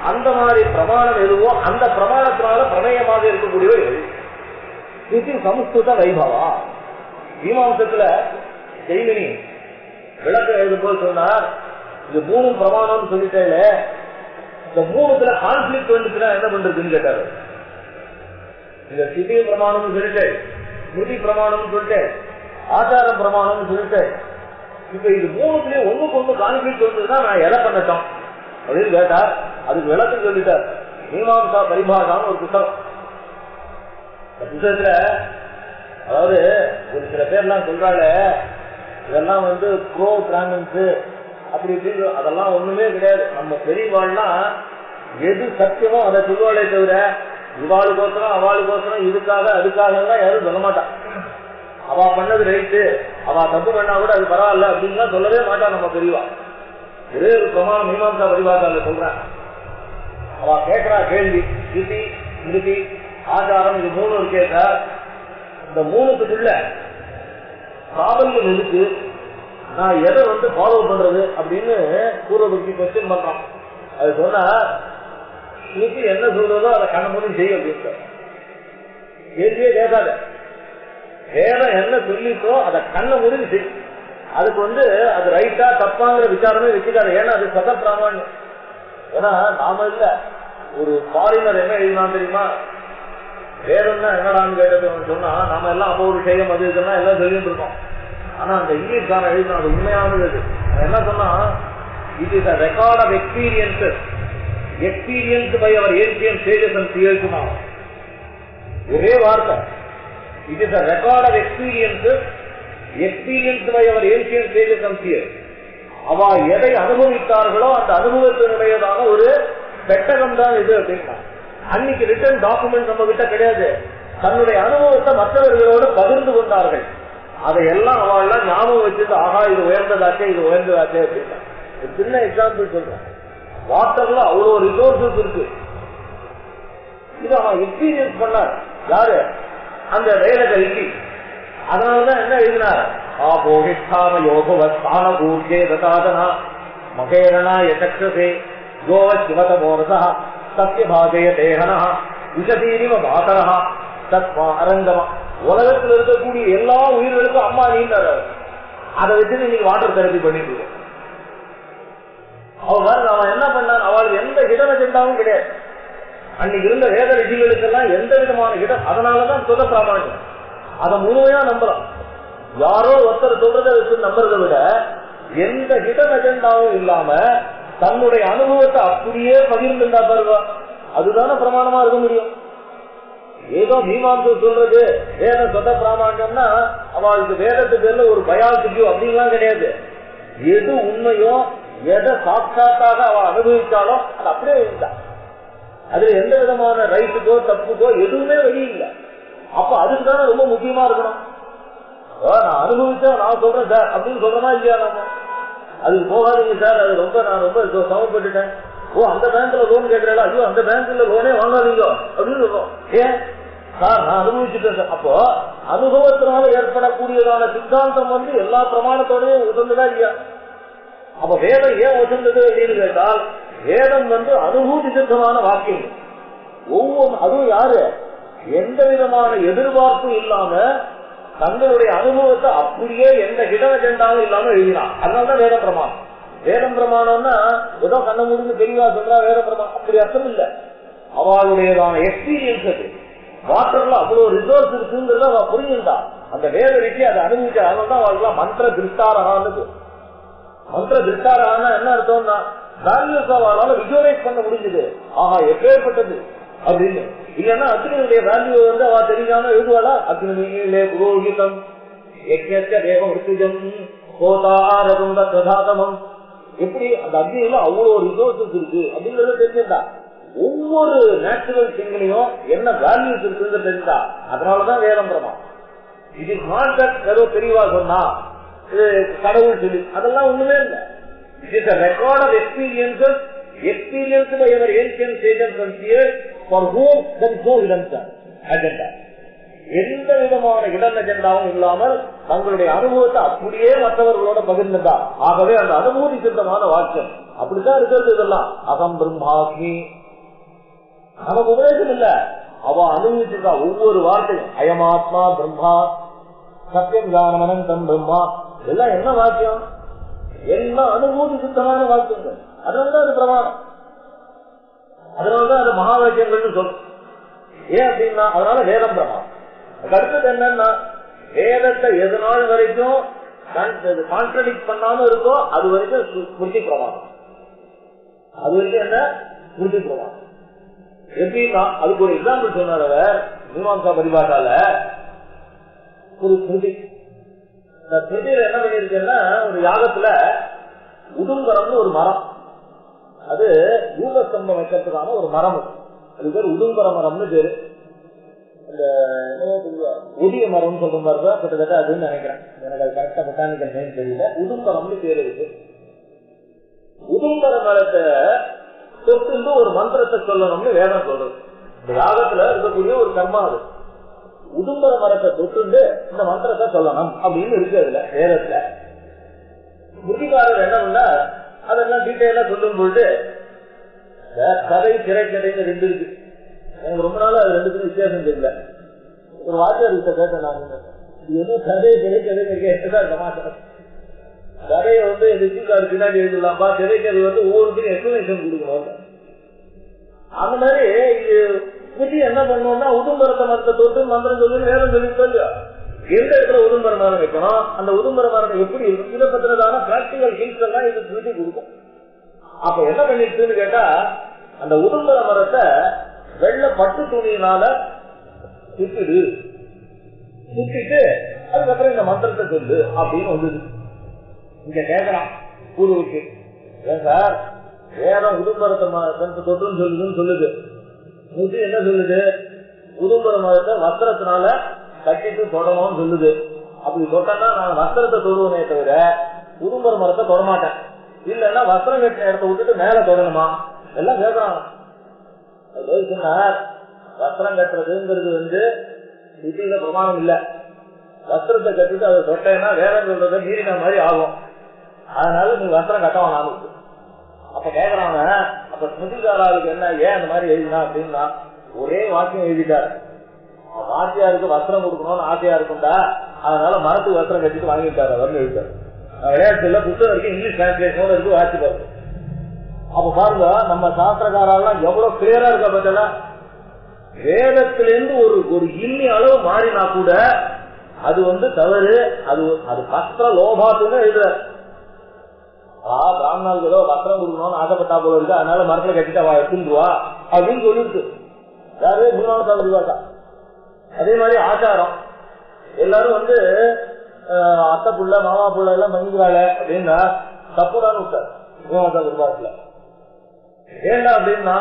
அந்த மாதிரி பிரமாணம் எதுவோ அந்த பிரமாணத்தினால பிரமேயமாக இருக்கக்கூடிய எழுதி ஸ்ருதி சம்ஸ்கிருத வைபவா. மீமாம்சத்துல ஜெய்மினி விளக்க எழுதும் போது சொன்னார், இது 3 பிரமாணம்னு சொல்லிட்டேல, இந்த 3த்துல கான்ஃபிளிக்ட் வந்துச்சுன்னா என்ன பண்றதுன்னு கேட்டாரு. இந்த ஸ்ருதி பிரமாணம்னு சொல்லிட்டேன், ஸ்மிருதி பிரமாணம்னு சொல்லிட்டேன், ஆச்சாரம் பிரமாணம்னு சொல்லிட்டேன். இப்ப இது 3த்துலயும் ஒண்ணுக்கு ஒண்ணு கான்ஃபிளிக்ட் வந்ததுன்னா நான் எதை பண்ணட்டும் அப்படின்னு கேட்டார். அதுக்கு விளக்கம் சொல்லிட்டார். மீமாம்சா பரிபாஷான்னு ஒரு புத்தகம். புத்தகத்துல அதாவது ஒரு சில பேர்லாம் சொல்றாங்க, இதெல்லாம் ப்ரோ பிராமின்ஸ் அப்படி இப்படி, அதெல்லாம் ஒண்ணுமே கிடையாது. நம்ம பெரியவாள்னா எது சத்தியமோ அதை சொல்லுவாளே தவிர இவாளுக்கோசரம் அவளுக்கோசரம் இதுக்காக அதுக்காக எல்லாம் யாரும் சொல்ல மாட்டான். அவ பண்ணது ரைட்டு, அவ தப்பு பண்ணா கூட அது பரவாயில்ல அப்படின்லாம் சொல்லவே மாட்டான் நம்ம பெரியவா. ஒரே ஒரு பிரமாணம் மீமாம்சா பரிபாஷால சொல்றான். அவ கேட்கிறா கேள்வி, ஸ்ருதி, ஸ்மிருதி, ஆச்சாரம், இது 3 இருக்கேட்டா, இந்த 3த்துக்குள்ள சாபல்யம் எதுக்கு, நான் எதை ஃபாலோ பண்றது அப்படின்னு பூர்வபக்தி கொஸ்டின் பண்றான். அது சொன்னா ஸ்ருதி என்ன சொல்றதோ அதை கண்ண மூடி செய்யும் அப்படின்னு கேள்வியே கேட்காத. வேதம் என்ன சொல்லிட்டோ அதை கண்ண மூடி செய்யும். அதுக்கு அது ரைட்டா தப்பாங்கிற விசாரமே வச்சுக்காது. ஏன்னா அது சத பிராமணியம். ஏன்னா நாம இல்ல, ஒரு ஃபாரினர் என்ன எழுதினா தெரியுமா, வேதம்னா என்னடான்னு கேட்டது சொன்னா நாம எல்லாம் அப்போ ஒரு செய்யம் அது இதெல்லாம் எல்லாம் சொல்லிட்டு இருக்கோம். ஆனா அந்த இங்கிலீஷ்காரன் எழுதினா அது உண்மையானது. என்ன சொன்னா, it is a record of experiences experienced by our ancient sages and seers. ஒரே வார்த்தை, it is a record of experiences experienced by our ancient sages and seers. அவ எதை அனுபவித்தார்களோ அந்த அனுபவத்தினுடையதான ஒரு பெட்டகம் தான் இது அப்படின்னா. அன்னைக்கு ரிட்டன் டாக்குமெண்ட் நம்ம கிட்ட கிடையாது. தன்னுடைய அனுபவத்தை மற்றவர்களோடு பகிர்ந்து கொண்டார்கள். அதையெல்லாம் அவள்லாம் ஞாபகம் வச்சுட்டு, ஆஹா இது உயர்ந்ததாச்சே இது உயர்ந்ததாச்சே அப்படின்னா. ஒரு சின்ன எக்ஸாம்பிள் சொல்றேன். வாட்டர்ல அவ்வளவு ரிசோர்சஸ் இருக்கு. இது அவன் எக்ஸ்பீரியன்ஸ் பண்ணார். யாரு? அந்த வேத ரிஷி. அதனாலதான் என்ன எழுதினார், ஆபோகிஷ்டாம யோகவஸ்தான ஊர்ஜே ததாதனா மகேரணா யசக்ஷசே யோவ சிவத மோரசா சத்திய பாஜய தேகனா விஷதீரிவ பாகரா தத்மா அரங்கமா. உலகத்தில் இருக்கக்கூடிய எல்லா உயிர்களுக்கும் அம்மா நீண்டார். அதை வச்சு நீங்க வாட்டர் தெரப்பி பண்ணிட்டு இருக்க. அவன் என்ன பண்ணான், அவளுக்கு எந்த இடம் அஜெண்டாவும் கிடையாது. அன்னைக்கு இருந்த வேத ரிஷிகளுக்கெல்லாம் எந்த விதமான இடம். அதனாலதான் சுத பிராமணியம். அதை முழுமையா நம்பலாம். யாரோ ஒருத்தர் சொல்றதை வச்சு நம்புறதை விட எந்த இடம் அஜெண்டாவும் இல்லாம தன்னுடைய அனுபவத்தை அப்படியே பகிர்ந்துட்டா பாருவா, அதுதானே பிரமாணமா இருக்க முடியும். ஏதோ மீமாம்சம் சொல்றது வேத சொத பிராமணியம்னா அவளுக்கு வேதத்து பேர்ல ஒரு பயாசிட்டியோ அப்படின்லாம் கிடையாது. எது உண்மையோ எதை சாட்சாத்தாக அவ அனுபவிச்சாலும் அது அப்படியே இருந்தா. அதுல எந்த விதமான ரைட்டுக்கோ தப்புக்கோ எதுவுமே வழி இல்லை. அப்ப அதுக்குதானே ரொம்ப முக்கியமா இருக்கணும். நான் அனுபவிச்சேன் நான் சொல்றேன் சார் அப்படின்னு சொல்றனா இல்லையா? நம்ம அதுக்கு போகாதீங்க சார், அது நான் ரொம்ப சமப்பட்டுட்டேன் ஓ அந்த பேங்க்ல லோன் கேட்கறா, ஐயோ அந்த பேங்க்ல லோனே வாங்காதீங்க அப்படின்னு சொல்றோம். ஏன் சார் நான் அனுபவிச்சுட்டேன் சார். அப்போ அனுபவத்தினால ஏற்படக்கூடியதான சித்தாந்தம் வந்து எல்லா பிரமாணத்தோடய உசந்ததா இல்லையா? அப்ப வேதம் ஏன் உசந்தது அப்படின்னு கேட்டால், வேதம் வந்து அனுபூதி சித்தமான வாக்கியம். ஒவ்வொரு அதுவும் யாரு எந்த விதமான எதிர்பார்ப்பும் இல்லாம தங்களுடைய அனுபவத்தை அப்படியே எந்த ஹிடன் அஜெண்டாவும் இல்லாம எழுதினான். அதனாலதான் வேத பிரமாணம். வேதம் பிரமாணம்னா ஏதோ கண்ண முடிஞ்சு தெளிவா சொல்றா வேத பிரமாணம், அப்படி அர்த்தம் இல்ல. அவளுடையதான எக்ஸ்பீரியன்ஸ் அது. வாட்டர்ல அவ்வளவு ரிசோர்ஸ் இருக்குங்கிறத அவ புரிஞ்சுட்டா. அந்த வேத ரீதி அதை அனுபவிச்சா. அதனாலதான் அவளுக்கு மந்திர திருஷ்டாரகான்னு. மந்திர திருஷ்டாரகான்னா என்ன அர்த்தம்னா வேல்யூஸ் அவளால விஜுவலைஸ் பண்ண முடிஞ்சது. ஆஹா எப்பேற்பட்டது அப்படின்னு. இல்லன்னா அக்னியுடைய வேல்யூ வந்து அவ தெரியாம எழுதுவாளா? அக்னிலே புரோகிதம் தேவம் ருத்துஜம் கோதாரதம் பிரதாதமம், எப்படி அந்த அக்னியில அவ்வளவு ரிசோர்சஸ் இருக்கு அப்படிங்கறத தெரிஞ்சுட்டா. ஒவ்வொரு நேச்சுரல் திங்லையும் என்ன வேல்யூஸ் இருக்குன்னு தெரிஞ்சா. அதனாலதான் வேதம் பிரமாணம். இது நாட் ஏதோ தெளிவா சொன்னா இது கடவுள் சொல்லி அதெல்லாம் ஒண்ணுமே இல்லை. It is a record of experiences experienced by our ancient sages and seers for whom there is no hidden agenda. எந்த விதமான இடன் அஜெண்டாவும் இல்லாமல் தங்களுடைய அனுபவத்தை அப்படியே மற்றவர்களோட பகிர்ந்தா. ஆகவே அந்த அனுபூதி சித்தமான வாக்கியம் அப்படித்தான் இருக்கிறது. இதெல்லாம் அகம் பிரம்மாஸ்மி நமக்கு உபதேசம் இல்ல, அவ அனுபவிச்சிருக்கா. ஒவ்வொரு வார்த்தையும் அயமாத்மா பிரம்மா சத்தியம் ஞானம் அனந்தம் பிரம்மா எல்லாம் என்ன வாக்கியம்? எல்லாம் அனுபூதி சித்தமான வாக்கியங்கள். அதனாலதான் அது பிரமாணம். அதனாலதான் அது மகா வாக்கியங்கள்னு சொல்லும். ஏன் அப்படின்னா அதனால வேதம் பிரமாணம். அடுத்தது என்னன்னா வேதத்தை எது நாள் வரைக்கும் கான்ட்ரடிக்ட் பண்ணாம இருக்கோ அது வரைக்கும் ஸ்மிருதி பிரமாணம். அது வரைக்கும் என்ன ஸ்மிருதி பிரமாணம். எப்படின்னா அதுக்கு ஒரு எக்ஸாம்பிள் சொன்னார் மீமாம்சா பரிபாஷால. ஒரு ஸ்மிருதி, இந்த ஸ்மிருதியில என்ன பண்ணிருக்கேன்னா ஒரு யாகத்துல உதும்பரம்னு ஒரு மரம், அது யூகஸ்தம்பம் வைக்கிறதுக்கான ஒரு மரம். அது பேர் உதும்பர மரம்னு பேரு. இந்த உதிய மரம் சொல்ற மாதிரிதான் கிட்டத்தட்ட அதுன்னு நினைக்கிறேன். எனக்கு அது கரெக்டா பொட்டானிக்கல் நேம் தெரியல. உதும்பரம்னு பேர் இருக்கு. உதும்பர மரத்தை தொட்டு ஒரு மந்திரத்தை சொல்லணும்னு வேதம் சொல்றது. இந்த யாகத்துல இருக்கக்கூடிய ஒரு கர்மா அது. உதும்பர மரத்தை தொட்டு இந்த மந்திரத்தை சொல்லணும் அப்படின்னு இருக்கு அதுல வேதத்துல. புத்திகாரர் என்ன பண்ணா அதெல்லாம் டீட்டெயிலா சொல்லும் பொழுது கதை திரைக்கதைன்னு ரெண்டு இருக்கு. எனக்கு ரொம்ப நாள் அது ரெண்டுக்கும் வித்தியாசம் தெரியல. ஒரு வாத்தியார்கிட்ட கேட்டேன் நான், இது எதுவும் கதை திரைக்கதை சமாச்சாரம். கதையை வந்து வெற்றிக்காரு பின்னாடி எழுதலாம்பா, திரைக்கதை வந்து ஒவ்வொருத்தரும் எக்ஸ்பிளேஷன் கொடுக்கணும். அந்த மாதிரி இது புத்தி என்ன பண்ணணும்னா உதும்பரத்தை மரத்தை தொட்டு மந்திரம் சொல்லி வேதம் சொல்லிட்டு எந்த இடத்துல உதும்பர மரம் வைக்கணும், அந்த உதும்பர மரம் எப்படி இருக்கும், இதை பத்திரதான பிராக்டிகல் ஹிண்ட்ஸ் எல்லாம் இது புத்தி கொடுக்கும். அப்ப என்ன பண்ணிருக்குன்னு கேட்டா அந்த உதும்பர மரத்தை வெள்ளை பட்டு துணியினால சுத்திடு, சுத்திட்டு அதுக்கப்புறம் இந்த மந்திரத்தை சொல்லு அப்படின்னு வந்தது. இங்க கேட்கலாம் பூர்வக்கு, ஏன் சார் வேதம் உதும்பரத்தை தொட்டுன்னு சொல்லுதுன்னு சொல்லுது. புத்தி என்ன சொல்லுது? உதும்பர மரத்தை வஸ்திரத்தினால கட்டிட்டு தொடணும்னு சொல்லுது. அப்படி தொட்டா நான் வஸ்திரத்தை தொடுவனே தவிர உதும்பர மரத்தை தொடமாட்டேன். இல்லன்னா வஸ்திரம் கட்டின இடத்த விட்டுட்டு மேல தொடணுமா எல்லாம் கேட்கறாங்க. வஸ்திரம் கட்டுறதுங்கிறது வந்து புத்தியில பிரமாணம் இல்ல. வஸ்திரத்தை கட்டிட்டு அதை தொட்டேன்னா வேதம் சொல்றத மீறின மாதிரி ஆகும். அதனால நீ வஸ்திரம் கட்டவா நானும். அப்ப கேக்குறாங்க, அப்ப ஸ்மிருதிகாராவுக்கு என்ன ஏன் அந்த மாதிரி எழுதினா அப்படின்னா ஒரே வாக்கியம் எழுதிட்டாரு. வாத்தியாருக்கு வஸ்திரம் கொடுக்கணும்னு ஆசையா இருக்கும்டா, அதனால மரத்துக்கு வஸ்திரம் கட்டிட்டு வாங்கிட்டாரு. வந்து எழுதிட்டாரு. விளையாட்டுல புத்தகம் இருக்கு, இங்கிலீஷ் டிரான்ஸ்லேஷனோட இருக்கு, வாட்சி பாருங்க. அப்ப பாருங்க நம்ம சாஸ்திரக்காரெல்லாம் எவ்வளவு கிளியரா இருக்க பட்சல வேதத்திலிருந்து ஒரு இன்னி அளவு மாறினா கூட அது வந்து தவறு. அது வஸ்திர லோபாத்துன்னு எழுதுறாரு. பிராமணாளுக்கு ஏதோ வஸ்திரம் கொடுக்கணும்னு ஆசைப்பட்டா போல இருக்கு, அதனால மரத்துல கட்டிட்டு அவ எடுத்துருவா அப்படின்னு சொல்லிருக்கு. யாரு மீமாம்சா பரிபாஷா. அதே மாதிரி ஆச்சாரம் எல்லாரும் வந்து அத்தை புள்ள மாமா புள்ள எல்லாம் பண்ணிக்கிறாங்க அப்படின்னா தப்புடான்னு விட்டார் மீமாம்சா பரிபாஷையில. ஏண்டா அப்படின்னா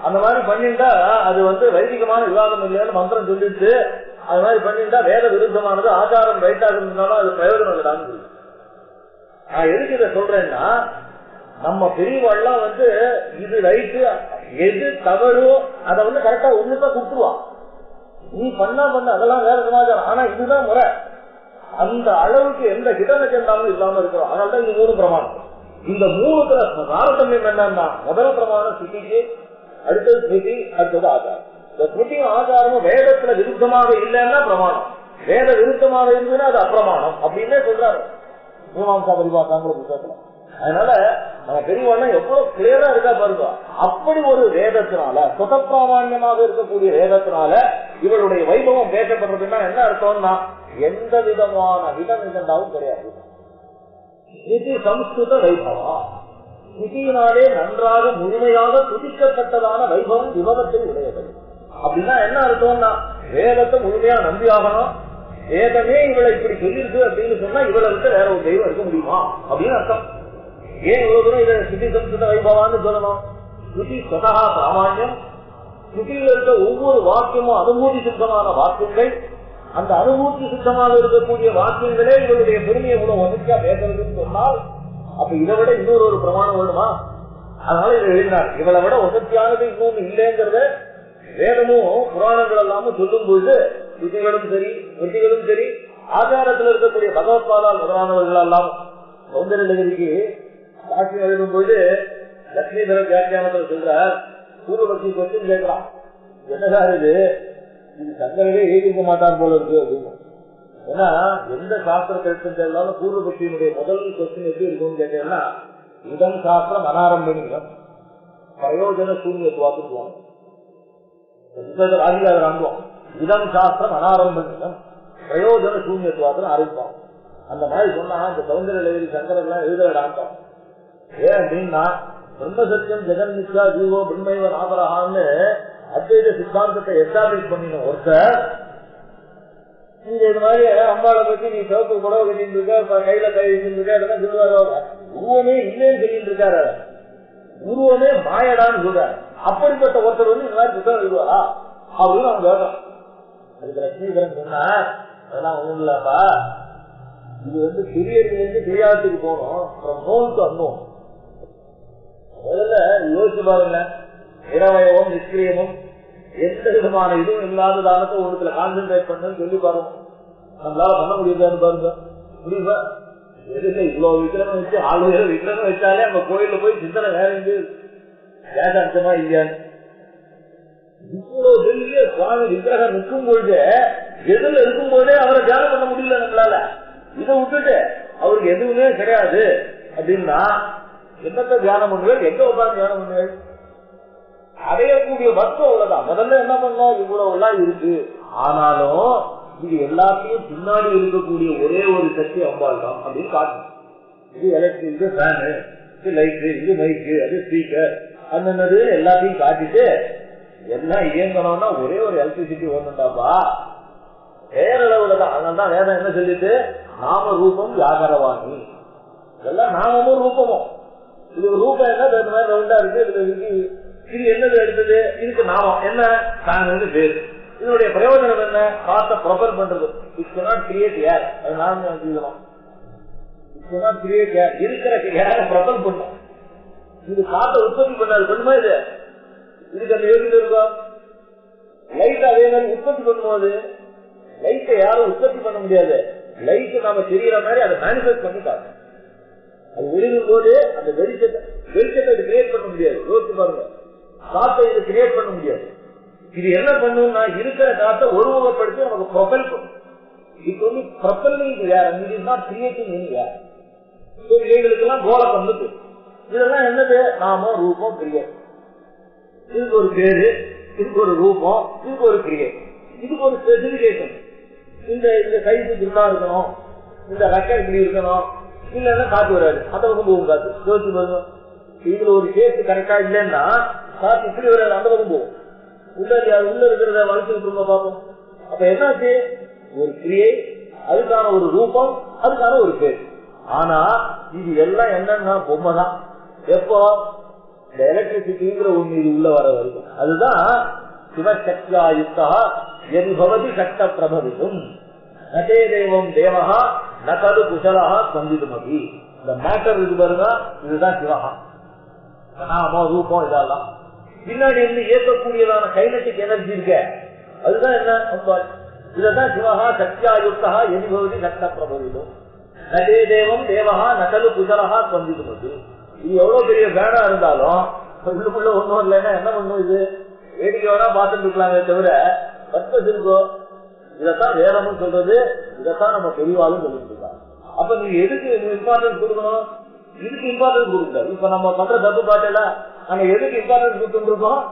அந்த மாதிரி பண்ணிட்டா அது வந்து வைதிகமான விவாதம் இல்லையான்னு மந்திரம் சொல்லிட்டு அது மாதிரி பண்ணிட்டா வேத விருத்தமானது, ஆச்சாரம் ரைட்டாக இருந்தாலும் அது பிரயோஜனம் இல்லைன்னு சொல்லி. நான் எதுக்கு இதை சொல்றேன்னா நம்ம பெரியவாள்லாம் இது ரைட்டு எது தவறோ அதை கரெக்டா ஒண்ணுதான் கொடுத்துருவான். நீ பண்ண அதெல்லாம் வேற சமாச்சாரம், ஆனா இதுதான் முறை. அந்த அளவுக்கு எந்த கிட்டனக்கெண்டாலும் இல்லாம இருக்கிறோம். அதனாலதான் இந்த 3 பிரமாணம். இந்த 3த்துல தாரதமியம் என்னன்னா, முதல் பிரமாணம் ஸ்ருதிக்கு, அடுத்தது ஸ்ருதி, அடுத்தது ஆச்சாரம். இந்த ஸ்ருதியும் ஆச்சாரமும் வேதத்துல விருத்தமாக இல்லைன்னா பிரமாணம், வேத விருத்தமாக இருந்ததுன்னா அது அப்பிரமாணம் அப்படின்னே சொல்றாரு மீமாம்சா பரிபாஷாங்கிற புத்தகத்துல. அதனால நம்ம பெரியவாள்னா எவ்வளவு கிளியரா இருக்கா பாருங்க. அப்படி ஒரு வேதத்தினால, சுதப்பிராமான்யமாக இருக்கக்கூடிய வேதத்தினால இவளுடைய வைபவம் பேசப்படுறதுன்னா என்ன அர்த்தம்னா, எந்த விதமான விதம் கிடையாது. இது சம்ஸ்கிருத வைபவம். ஸ்ருதியினாலே நன்றாக முழுமையாக துதிக்கப்பட்டதான வைபவம் விபவத்தில் உடையது. அப்படின்னா என்ன அர்த்தம்னா, வேதத்தை முழுமையா நம்பி ஆகணும். வேதமே இவளை இப்படி சொல்லிருக்கு அப்படின்னு சொன்னா இவளுக்கு வேற ஒரு தெய்வம் இருக்க முடியுமா அப்படின்னு அர்த்தம். ஏன் இவ்வளவு தூரம் இதை ஸ்ருதி சம்ஸ்கிருத வைபவான்னு சொல்லணும்? ஸ்ருதி சதா பிராமான்யம். ஸ்ருதியில் இருக்க ஒவ்வொரு வாக்கியமும் அனுபூதி சித்தமான வாக்கியங்கள். அந்த அனுபூதி சித்தமாக இருக்கக்கூடிய வாக்கியங்களே இவருடைய பெருமையை கூட ஒன்றியா பேசுறதுன்னு சொன்னால், அப்ப இதை விட இன்னொரு பிரமாணம் வேணுமா? அதனால இதை எழுதினார். இவளை விட வசதியானது இன்னொன்னு இல்லைங்கிறத வேதமும் புராணங்கள் எல்லாமும் சொல்லும் பொழுது ஸ்ருதிகளும் சரி, ஸ்ருதிகளும் சரி, ஆச்சாரத்தில் இருக்கக்கூடிய பகவத்பாதால் முதலானவர்கள் எல்லாம் சௌந்தரகிரிக்கு சாட்சி எழுதும் பொழுது லட்சுமிதர வியாக்கியானத்தில் சொல்ற பூர்வபக்தி கொஸ்டின் கேட்கலாம், என்னதான் இது சங்கரவே எழுதிக்க மாட்டான் போல இருக்கு அப்படின்னு. ஏன்னா எந்த சாஸ்திர கருத்து இருந்தாலும் பூர்வபக்தியினுடைய முதல் கொஸ்டின் எப்படி இருக்கும்னு கேட்டீங்கன்னா, இதம் சாஸ்திரம் அனாரம்பணியம் பிரயோஜன சூன்யத்துவாக்குவாங்க. ராஜிகாதர் அனுபவம் இதம் சாஸ்திரம் அனாரம்பணியம் பிரயோஜன சூன்யத்துவாக்குன்னு ஆரம்பிப்பாங்க. அந்த மாதிரி சொன்னா இந்த சௌந்தரகிரி சங்கரெல்லாம் எழுதவிடாண்டோம். ஏன் அப்படின்னா, பிரம்மசத்தியம் ஜெகன் மித்யா ஜீவோ பிரம்மைவ நாபரஹான்னு அத்வைத சித்தாந்தத்தை எஸ்டாப்ளிஷ் பண்ணின ஒருத்தர், நீங்க இது மாதிரி அம்பாளை பத்தி நீ சிவப்பு புடவை கட்டிட்டு இருக்க, கையில கை வச்சுட்டு இருக்க, அதெல்லாம் சொல்லுவாரு. உருவமே இல்லைன்னு சொல்லிட்டு இருக்காரு, உருவமே மாயடான்னு சொல்றாரு. அப்படிப்பட்ட ஒருத்தர் இந்த மாதிரி புத்தகம் எழுதுவாரா அப்படின்னு அவங்க கேட்கணும். அதுக்கு லட்சுமிதரன் சொன்னா, அதெல்லாம் ஒண்ணும் இல்லப்பா, இது பெரியவர்களிருந்து தெரியாததுக்கு போகணும். முதல்ல யோசிச்சு பாருங்க, இரவயமும் நிஷ்கிரியமும் எந்த விதமான இதுவும் இல்லாத தானத்தை ஒன்றுல கான்சென்ட்ரேட் பண்ணு சொல்லி பாருங்க. நம்மளால பண்ண முடியுதான்னு பாருங்க. முடியுமா? எதுல இவ்வளவு விக்கிரமம் வச்சு 6 விக்கிரமம் வச்சாலே அந்த கோயில போய் சிந்தனை வேற எங்க ஏதாச்சமா இல்லையான்னு. இவ்வளவு பெரிய சுவாமி விக்கிரகம் நிற்கும் பொழுது, எதுல இருக்கும் போதே அவரை தியானம் பண்ண முடியல நம்மளால. இதை விட்டுட்டு அவருக்கு எதுவுமே கிடையாது அப்படின்னா என்னத்தை தியானம் பண்ணுவேன்? எங்க உட்காந்து தியானம் பண்ணுவேன்? அடையக்கூடிய வஸ்து அவ்வளவுதான். முதல்ல என்ன பண்ணோம், இவ்வளவு எல்லாம் இருக்கு, ஆனாலும் இது எல்லாத்தையும் பின்னாடி இருக்கக்கூடிய ஒரே ஒரு சக்தி அம்பாள் தான் அப்படின்னு காட்டணும். இது எலக்ட்ரிக், இது ஃபேனு, இது லைட்டு, இது மைக்கு, அது ஸ்பீக்கர், அந்தது எல்லாத்தையும் காட்டிட்டு எல்லாம் இயங்கணும்னா ஒரே ஒரு எலக்ட்ரிசிட்டி ஒண்ணுண்டாப்பா, பேரளவுல தான். அதனால்தான் வேதம் என்ன சொல்லிட்டு, நாம ரூபம் வியாகரவாணி, இதெல்லாம் நாமமும் ரூபமும். இது ஒரு ரூபம் என்ன இந்த மாதிரி ரவுண்டா இருக்கு, இதுல இருக்கு, இது என்னது எடுத்தது, இதுக்கு நாமம் என்ன, நாங்க பேரு. இதனுடைய பிரயோஜனம் என்ன, காத்த ப்ரொபர் பண்றது. இட் cannot create air, அது நான் எழுதணும். இட் cannot create air, இருக்கிற ஏரை ப்ரொபர் பண்ணும். இது காத்த உற்பத்தி பண்ணாது, பண்ணுமா? இது இதுக்கு அந்த யோகிதை இருக்கும். லைட் அதே மாதிரி உற்பத்தி பண்ணும்போது, லைட்டை யாரும் உற்பத்தி பண்ண முடியாது. லைட் நாம தெரியற மாதிரி அதை மேனிஃபெஸ்ட் பண்ணி காட்டும். அது வெளியிடும் போது அந்த வெளிச்சத்தை கிரியேட் பண்ண முடியாது. யோசிச்சு பாருங்க, காத்தை இது கிரியேட் பண்ண முடியாது. இது என்ன பண்ணும்னா, இருக்கிற காத்தை ஒருமுகப்படுத்தி நமக்கு ப்ரொபல் பண்ணும். இது வந்து ப்ரொபல்லிங் வேற, இது நாட் கிரியேட்டிங் எனி வேற. இவைகளுக்கெல்லாம் கோலம் வந்துட்டு, இதெல்லாம் என்னது, நாம ரூபம் கிரியேட். இதுக்கு ஒரு பேரு, இதுக்கு ஒரு ரூபம், இதுக்கு ஒரு கிரியேட், இதுக்கு ஒரு ஸ்பெசிபிகேஷன். இந்த சைஸ் இப்படிதான் இருக்கணும், இந்த ரெக்கர் இப்படி இருக்கணும், இல்லன்னா காத்து வராது, அந்த பக்கம் போகும் காத்து. யோசிச்சு பாருங்க, இதுல ஒரு ஷேப் கரெக்டா இல்லைன்னா காத்து இப்படி வராது, அந்த பக்கம் போகும். உள்ள இருக்கிறத வளர்ச்சி விட்டுருங்க பார்ப்போம். அப்ப என்னாச்சு, ஒரு கிரியை, அதுக்கான ஒரு ரூபம், அதுக்கான ஒரு பேர். ஆனா இது எல்லாம் என்னன்னா பொம்மை தான். எப்போ இந்த எலக்ட்ரிசிட்டிங்கிற ஒண்ணு இது உள்ள வர வரைக்கும், அதுதான் சிவசக்தியாயுக்தா எது பவதி சக்த பிரபவிக்கும் நதே தேவம் தேவஹா நகது குசலஹா சந்திதுமதி. இந்த மேட்டர் இது பாருங்க, இதுதான் சிவஹா. நாம ரூபம் இதெல்லாம் பின்னாடி இருந்து இயக்கக்கூடியதான கைனட்டிக் எனர்ஜி இருக்க அதுதான் என்ன அம்பாள். இததான் சிவஹா சத்யாயுக்தா எதிபவதி சக்த பிரபவிதம் நதே தேவம் தேவஹா நகலு குஜரஹா ஸ்பந்திதுமது. இது எவ்வளவு பெரிய வேடா இருந்தாலும் உள்ளுக்குள்ள ஒண்ணும் இல்லைன்னா என்ன பண்ணும், இது வேடிக்கை வேணா பார்த்துட்டு இருக்கலாமே தவிர பர்பஸ் இருக்கோ. இதைத்தான் வேதமும் சொல்றது, இதைத்தான் நம்ம பெரியவாலும் சொல்லிட்டு இருக்காங்க. அப்ப நீங்க எதுக்கு இம்பார்ட்டன்ஸ் கொடுக்கணும், இதுக்கு இம்பார்ட்டன்ஸ் கொடுக்க. இப்ப நம்ம பண்ற தப்பு பாட்டல நம்ம எதுக்கு இம்பார்ட்டன்ஸ் கொடுத்துட்டு இருக்கோம்,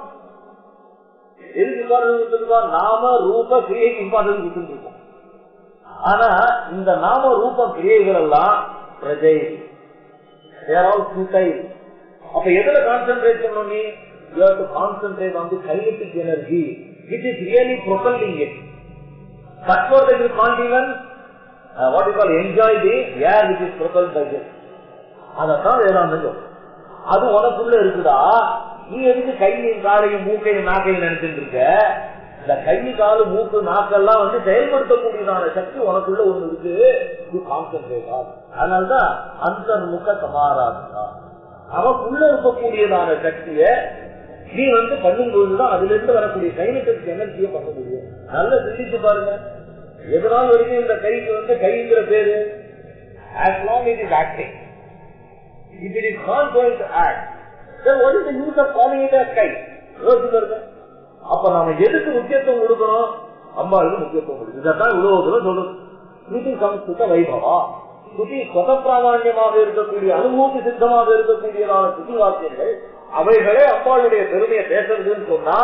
எதுக்கு இம்பார்ட்டன்ஸ் கொடுத்துருக்கோம், நாம ரூப கிரியைக்கு இம்பார்ட்டன்ஸ் கொடுத்துட்டு இருக்கோம். ஆனா இந்த நாம ரூப கிரியைகள் எல்லாம் பிரஜை. அப்ப எதுல கான்சென்ட்ரேட் பண்ணணும், நீ you have to concentrate on the kinetic energy which is really propelling it. But for that you can't even what you call enjoy the air which is propelled by this. அதான் வேதாந்தம். அது உனக்குள்ள இருக்குதா, நீ எதுக்கு கையும் காலையும் மூக்கையும் நாக்கையும் நினைச்சிட்டு இருக்க? இந்த கை காலு மூக்கு நாக்கெல்லாம் வந்து செயல்படுத்தக்கூடியதான சக்தி உனக்குள்ள ஒண்ணு இருக்கு. கான்சென்ட்ரேட். அதனால்தான் அந்த முக சமாராதனா அவக்குள்ள இருக்கக்கூடியதான சக்திய நீ வந்து பண்ணும்போதுதான் அதுல இருந்து வரக்கூடிய கைனட்டிக் எனர்ஜியை பண்ண முடியும். நல்லா சிந்திச்சு பாருங்க. எதனால் வரைக்கும் இந்த கைக்கு வந்து கைங்கிற பேரு, as long as it is acting. If it is not going to act, then what is the use of calling it as கை? யோசிச்சு. அப்ப நாம எதுக்கு முக்கியத்துவம் கொடுக்கணும், அம்பாளுக்கு முக்கியத்துவம் கொடுக்கணும். இதான் உலகத்துல சொல்றது. ஸ்ருதி சம்ஸ்கிருத வைபவா, ஸ்ருதி ஸ்வதப்பிராமான்யமாக இருக்கக்கூடிய அனுபூதி சித்தமாக இருக்கக்கூடியதான ஸ்ருதி வாக்கியங்கள் அவைகளே அம்பாளுடைய பெருமையை பேசுறதுன்னு சொன்னா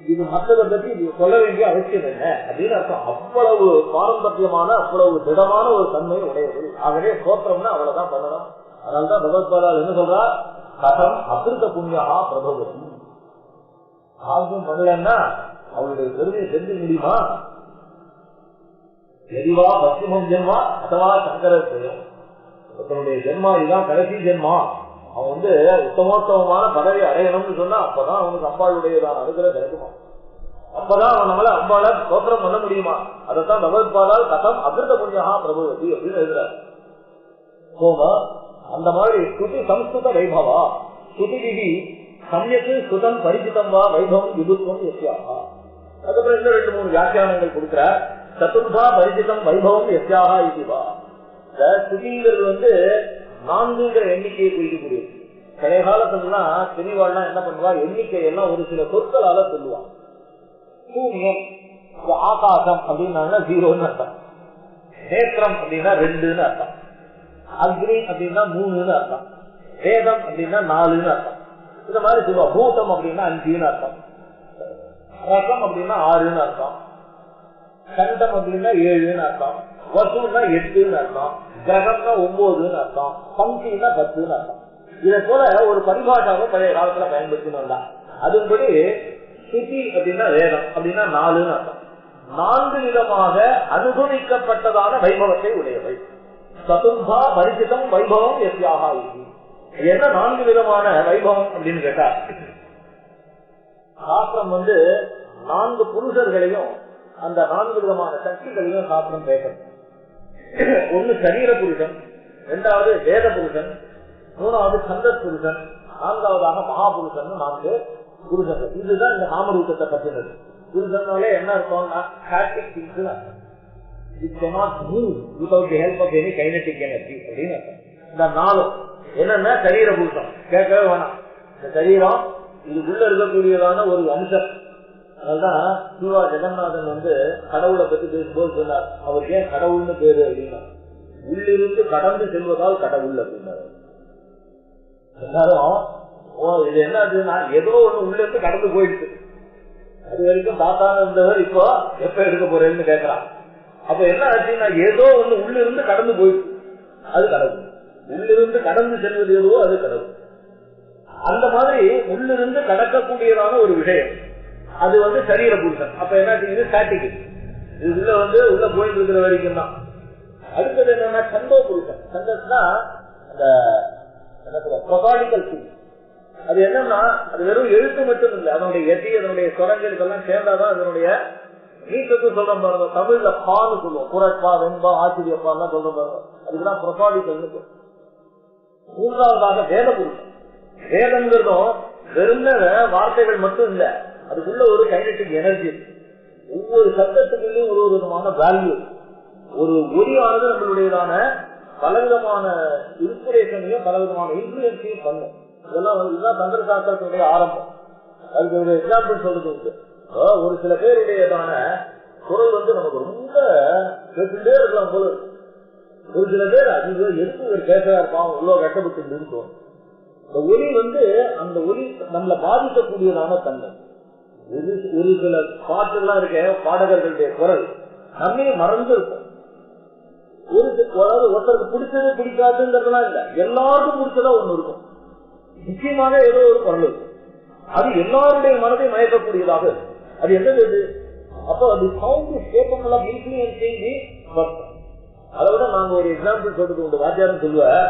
இது மற்றதை பற்றி சொல்ல வேண்டிய அவசியம் என்ன அப்படின்னு அர்த்தம். அவ்வளவு பாரம்பரியமான அவ்வளவு திடமான ஒரு தன்மை உடையது. ஆகவே சோத்திரம்னா அவ்வளவுதான் பண்ணணும். அதனால்தான் பகவத்பாதால் என்ன சொல்றா, கதம் அகிருத புண்ணியா பிரபவதி. ஆகும் பண்ணலன்னா அவளுடைய பெருமையை தெரிஞ்சு முடியுமா? எரிவா பக்திமம் ஜென்மா அதவா சங்கர செய்யும். ஒருத்தனுடைய ஜென்மா இதுதான் கடைசி ஜென்மா, அவன் வந்து உத்தமோத்தமமான பதவி அடையணும்னு சொன்னா அப்பதான் அவனுக்கு அம்பாளுடையதான அனுகிரகம் கிடைக்குமா, அப்பதான் அவன் நம்மள அம்பாள சோத்திரம் பண்ண முடியுமா. அதைத்தான் பகவத்பாதால் கதம் அகிருத புண்ணியா பிரபவதி அப்படின்னு எழுதுறாரு. அந்த மாதிரி ஸ்ருதி சம்ஸ்கிருத வைபவா ஸ்ருதி விதி சமயத்து சுதம் பரிசிதம் வா வைபவம் விபுத்துவம் எஸ்யாகா. அதுக்கப்புறம் இன்னும் 2-3 வியாக்கியானங்கள் கொடுக்கிறார். சதுர்பா பரிசிதம் வைபவம் எஸ்யாகா இதுவா. இந்த ஸ்ருதிங்கிறது வந்து 4ங்கிற எண்ணிக்கையை குறிக்கக்கூடியது. பழைய காலத்துலாம் தெளிவாள்லாம் என்ன பண்ணுவா, எண்ணிக்கையெல்லாம் ஒரு சில சொற்களால சொல்லுவான். சூரியன் ஆகாசம் அப்படின்னா 0ன்னு அர்த்தம், நேத்திரம் அப்படின்னா 2ன்னு அர்த்தம், அக்னி அப்படின்னா 3ன்னு அர்த்தம், வேதம் அப்படின்னா 4ன்னு அர்த்தம். இந்த மாதிரி சொல்லுவா. பூதம் அப்படின்னா 5ன்னு அர்த்தம், ரசம் அப்படின்னா 6ன்னு அர்த்தம், கண்டம் அப்படின்னா 7ன்னு அர்த்தம், வசூன்னா 8ன்னு அர்த்தம், கிரகம்னா 9ன்னு அர்த்தம், பங்கினா 10ன்னு அர்த்தம். இதை போல ஒரு பரிபாஷாவை பழைய காலத்துல பயன்படுத்தணும்டா. அதுபடி ஸ்ருதி அப்படின்னா வேதம் அப்படின்னா 4ன்னு அர்த்தம். 4 விதமாக அனுபவிக்கப்பட்டதான வைபவத்தை உடையவை. சதுர்பா பரிசிதம் வைபவம் எஸ்யாகா. என்ன 4 விதமான வைபவம் அப்படின்னு கேட்டா, சாஸ்திரம் வந்து 4 புருஷர்களையும் அந்த 4 விதமான சக்திகளையும் சாஸ்திரம் பேசணும். ஒன்னு சரீர புருஷன், 2வது வேத புருஷன், 3வது சந்த புருஷன், 4வதாக மகாபுருஷன். 4 புருஷர்கள். இதுதான் இந்த நாமரூபத்தை பற்றினது. புருஷனாலே என்ன அர்த்தம்னா ஸ்டாட்டிக் திங்ஸ் அர்த்தம். It cannot move without the help of any kinetic energy அப்படின்னு அர்த்தம். இந்த 4 என்னன்னா சரீர புருஷன் கேட்கவே வேணாம். இந்த சரீரம் இதுக்குள்ள இருக்கக்கூடியதான ஒரு அம்சம். அதனால்தான் சிவா ஜெகநாதன் வந்து கடவுளை பத்தி பேசும்போது சொன்னார், அவருக்கு ஏன் கடவுள்னு பேரு அப்படின்னா, உள்ளிருந்து கடந்து செல்வதால் கடவுள் அப்படின்னாரு. எல்லாரும் இது என்ன ஆச்சுன்னா ஏதோ ஒண்ணு உள்ள இருந்து கடந்து போயிடுச்சு. அது வரைக்கும் தாத்தான இருந்தவர் இப்போ எப்ப எடுக்க போறேன்னு கேட்கறான். அப்ப என்ன ஆச்சுன்னா ஏதோ ஒண்ணு உள்ள இருந்து கடந்து போயிடுச்சு, அது கடவுள். உள்ளிருந்து கடந்து செல்வது எதுவோ அது கடவுள். அந்த மாதிரி உள்ளிருந்து கடக்கக்கூடியதான ஒரு விஷயம் அது வந்து சரீர புருஷன். அப்ப என்ன இது ஸ்டாட்டிக், இது உள்ள போயிட்டு இருக்கிற வரைக்கும் தான். அடுத்தது என்னன்னா சந்தோ புருஷன். சந்தஸ்னா அந்த ப்ரொசாடிக்கல் திங். அது என்னன்னா அது வெறும் எழுத்து மட்டும் இல்லை, அதனுடைய எதி அதனுடைய சொரங்கள் இதெல்லாம் சேர்ந்தாதான் அதனுடைய நீட்டத்து சொல்ற பாருங்க. தமிழ்ல பான்னு சொல்லுவோம், குரட்பா வெண்பா ஆச்சரியப்பா எல்லாம் சொல்ற பாருங்க. அதுக்குதான் ப்ரொசாடிக்கல். மூன்றாவதாக வேத புருஷன். வேதங்கிறதும் வெறும் வார்த்தைகள் மட்டும் இல்ல, அதுக்குள்ள ஒரு கைனடிக் எனர்ஜி. ஒவ்வொரு சப்தத்துக்குள்ளயும் ஒரு விதமான வேல்யூ. ஒரு ஒலியானது நம்மளுடையதான பலவிதமான இன்ஸ்பிரேஷனையும் பலவிதமான இன்ஃபுளுன்ஸையும் பண்ணும். இதெல்லாம் இதுதான் தந்திர சாஸ்திரத்தினுடைய ஆரம்பம். அதுக்கு ஒரு எக்ஸாம்பிள் சொல்றது உண்டு. ஒரு சில பேருடையதான குரல் நமக்கு ரொம்ப கேட்டுட்டே இருக்கலாம் போல. ஒரு சில பேர் அது எதுக்கு ஒரு பேசா இருப்பான், இவ்வளவு கஷ்டப்பட்டு தோணும். இந்த ஒலி அந்த ஒலி நம்மளை பாதிக்கக்கூடியதான தன்மை. ஒரு சில பாட்டுலாம் இருக்க பாடகர்களுடைய குரல் நம்மையே மறந்து இருக்கும். ஒருத்தருக்கு பிடிச்சது பிடிக்காதுங்கிறதுலாம் இல்ல, எல்லாருக்கும் பிடிச்சதா ஒண்ணு இருக்கும். நிச்சயமாக ஏதோ ஒரு குரல் இருக்கும், அது எல்லாருடைய மனதை மயக்கக்கூடியதாக இருக்கும். அது என்னது? அப்போ அது sound capable of influencing the person. அதை விட நாங்க ஒரு எக்ஸாம்பிள் சொல்றது உண்டு. வாத்தியார்னு சொல்லுவேன்,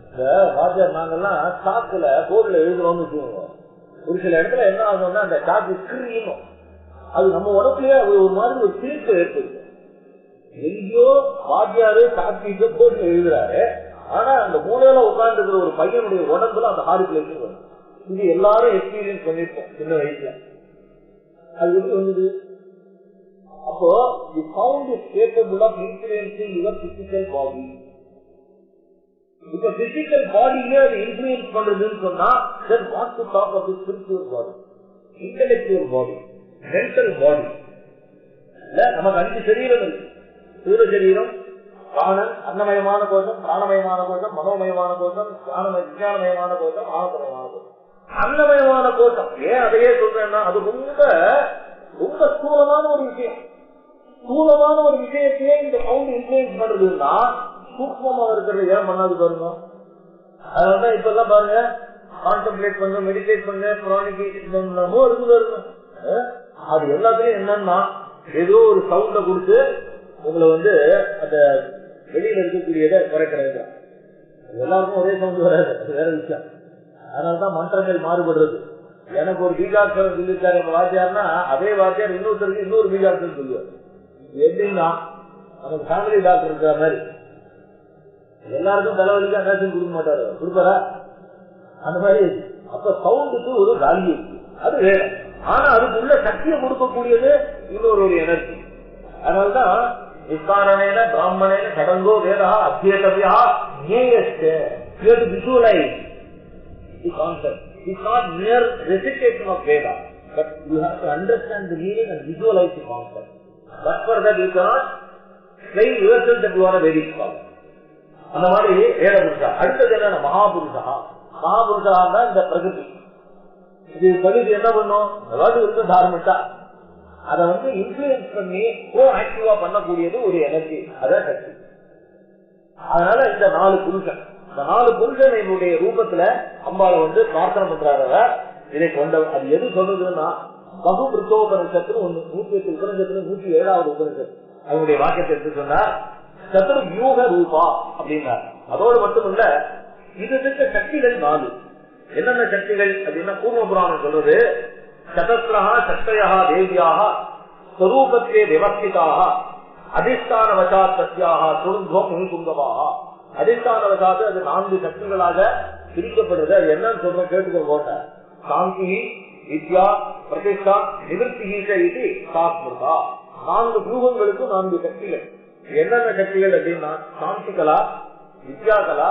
இந்த வாத்தியார் நாங்கெல்லாம் சாக்குல போர்டுல எழுதுறோம்னு வச்சுக்கோங்க. ஒரு சில இடத்துல என்ன ஆகும்னா அந்த சாக்கு கிரீனும், அது நம்ம உடம்புலயே ஒரு மாதிரி ஒரு சிரிப்பு ஏற்படுது. எங்கேயோ வாத்தியாரு சாக்கு போர்டுல எழுதுறாரு, ஆனா அந்த மூலையில உட்கார்ந்து இருக்கிற ஒரு பையனுடைய உடம்புல அந்த ஹார்ட் வரும். இது எல்லாரும் எக்ஸ்பீரியன்ஸ் பண்ணிருக்கோம் சின்ன வயசுல. அது எப்படி வந்தது? அப்போ the sound is capable of influencing your physical body. இப்ப physical bodyல அது இன்ஃப்ளூயன்ஸ் பண்றதுன்னு சொன்னா, then what to talk of the spiritual body, intellectual body, mental body. இல்ல, நமக்கு 5 சரீரம் இருக்கு. சூர சரீரம், பிராணன், அன்னமயமான கோஷம், பிராணமயமான கோஷம், மனோமயமான கோஷம், விஞ்ஞானமயமான கோஷம், ஆனந்தமயமான கோஷம். அன்னமயமான கோஷம் ஏன் அதையே சொல்றேன்னா, அது ரொம்ப ரொம்ப ஸ்தூலமான ஒரு விஷயம். ஸ்தூலமான ஒரு விஷயத்தையே இந்த சவுண்ட் இன்ஃப்ளூயன்ஸ் பண்றதுன்னா சூக்மமா இருக்கிறது ஏன் பண்ணாது பாருங்க. அதனாலதான் இப்ப எல்லாம் பாருங்க, கான்சென்ட்ரேட் பண்ண, மெடிடேட் பண்ண, புராணிக்கோ இருக்குது. அது எல்லாத்துலயும் என்னன்னா ஏதோ ஒரு சவுண்ட கொடுத்து உங்களை அந்த வெளியில இருக்கக்கூடியதை குறைக்கிறது. எல்லாருக்கும் ஒரே சவுண்ட் வராது, அது வேற விஷயம். அதனாலதான் மந்திரங்கள் மாறுபடுறது. எனக்கு ஒரு பீஜாட்சரம் சொல்லிருக்காரு எங்க வாத்தியார்னா, அதே வாத்தியார் இன்னொருத்தருக்கு இன்னொரு பீஜாட்சரம் சொல்லுவார். எப்படின்னா நமக்கு ஃபேமிலி டாக்டர் இருக்கிற மாதிரி எல்லாருக்கும் தலைவலிக்கு அனாசியம் கொடுக்க மாட்டாரு, கொடுப்பாரா? அந்த மாதிரி. அப்ப சவுண்டுக்கு ஒரு வேல்யூ, அது வேற. ஆனா அதுக்குள்ள சக்தியை கொடுக்கக்கூடியது இன்னொரு ஒரு எனர்ஜி. அதனால்தான் விஸ்தாரணேன பிராமணேன கடங்கோ Veda அத்தியேதவ்யா ஞேயஸ்ய. You have to visualize the concept. It's not mere recitation of Veda, but you have to understand the meaning and visualize the concept. But for that you cannot claim yourself that you are a Vedic scholar. அந்த மாதிரி வேத புருஷா. அடுத்தது என்ன? மகாபுருஷா. மகாபுருஷா தான் இந்த பிரகிருதி. இது பிரகிருதி என்ன பண்ணும்? அதாவது இருக்கு தார்மிட்டா, அதை இன்ஃபுளுயன்ஸ் பண்ணி ஆக்டிவா பண்ணக்கூடியது ஒரு எனர்ஜி, அதான் சக்தி. அதனால இந்த 4 புருஷன், இந்த 4 புருஷன் என்னுடைய ரூபத்துல அம்பாளை பிரார்த்தனை பண்றாரு. இதை கொண்ட அது எது சொல்றதுன்னா, பகு விருத்தோபனிஷத்துன்னு ஒண்ணு, 108 உபனிஷத்துல 107வது உபனிஷத்து. அவங்களுடைய வாக்கியத்தை எடுத்து சொன்னா, சத்துரு வியூக ரூபா அப்படின்னா. அதோடு மட்டும் இல்ல, இதுக்கு சக்திகள் 4. என்னென்ன சக்திகள் அப்படின்னா, பூர்வ புராணம் சொல்றது, சதஸ்ரஹா சக்தயா தேவியாக ஸ்வரூபத்தே விவஸ்திதாக அதிஷ்டான வசாத் தஸ்யாக சுருத்வம் முனிகுங்கமாக. அதிஷ்டான வசாத்து அது 4 சக்திகளாக பிரிக்கப்படுறது. அது என்னன்னு சொல்ற கேட்டுக்க போட்ட சாந்தி, வித்யா, பிரதிஷ்டா, நிவர்த்தி சாஸ்மிருதா. 4 வியூகங்களுக்கும் 4 சக்திகள். என்னென்ன சக்திகள் அப்படின்னா, சாந்தி கலா, வித்யா கலா,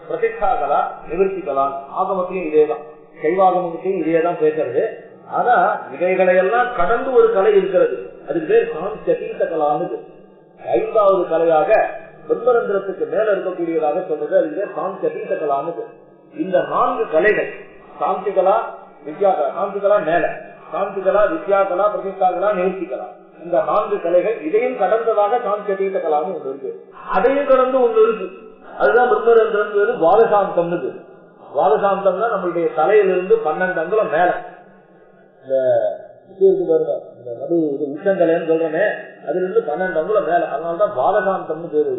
பிரதிஷ்டா கலா, நிவர்த்தி கலா. ஆகமத்திலையும் இதேதான், சைவாகமத்திலையும் இதேதான் பேசுறது. ஆனா இவைகளையெல்லாம் கடந்து ஒரு கலை இருக்கிறது, அதுக்கு பேர் சாந்தீத கலான்னு. 5வது கலையாக பிரம்மரந்திரத்துக்கு மேல இருக்கக்கூடியதாக சொல்றது, அதுக்கு பேர் சாந்தீத கலான்னு. இந்த 4 கலைகள், சாந்திகலா, வித்யாகலா, சாந்திகலா மேல, சாந்திகலா, வித்யாகலா, பிரதிஷ்டாகலா, நிவர்த்திகலா, இந்த 4 கலைகள். இதையும் கடந்ததாக சாந்தீத கலான்னு ஒண்ணு இருக்கு. அதையும் கடந்து ஒண்ணு இருக்கு, அதுதான் பிரம்மரந்திரம். துவாதசாந்தம்னு. துவாதசாந்தம்னா நம்மளுடைய தலையிலிருந்து 12 அங்குலம் மேல இந்த பாருங்க, இந்த நடு உச்சந்தலைன்னு சொல்றோமே, அதுல இருந்து 12 அங்குலம் மேல, அதனாலதான் பாலகாந்தம்னு பேரு.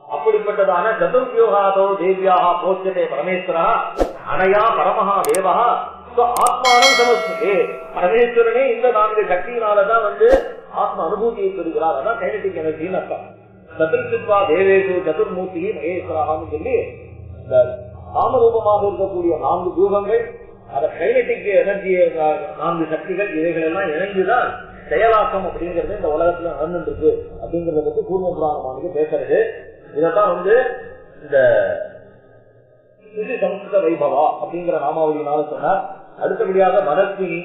அப்படிப்பட்டதான சதுர்வியோகாதோ தேவியாக போச்சதே பரமேஸ்வரா அனையா பரமஹா தேவா ஆத்மானம் சமஸ்தே. பரமேஸ்வரனே இந்த 4 சக்தியினாலதான் ஆத்ம அனுபூதியை பெறுகிறார். அதான் கைனடிக் எனர்ஜின்னு அர்த்தம். சதுர்சித்வா தேவேஷு சதுர்மூர்த்தி மகேஸ்வரான்னு சொல்லி இந்த நாமரூபமாக இருக்கக்கூடிய 4 வியூகங்கள், அந்த கைனட்டிக் எனர்ஜி 4 சக்திகள், இவைகள் எல்லாம் இணைந்துதான் செயலாக்கம் அப்படிங்கிறது இந்த உலகத்துல நடந்துட்டு இருக்கு அப்படிங்கறத பத்தி கூர்ம புராணமானது பேசுறது. இதத்தான் இந்த சம்ஸ்கிருத வைபவா அப்படிங்கிற நாமாவளியினால சொன்னார். அடுத்தபடியாக மனஸ்வினி,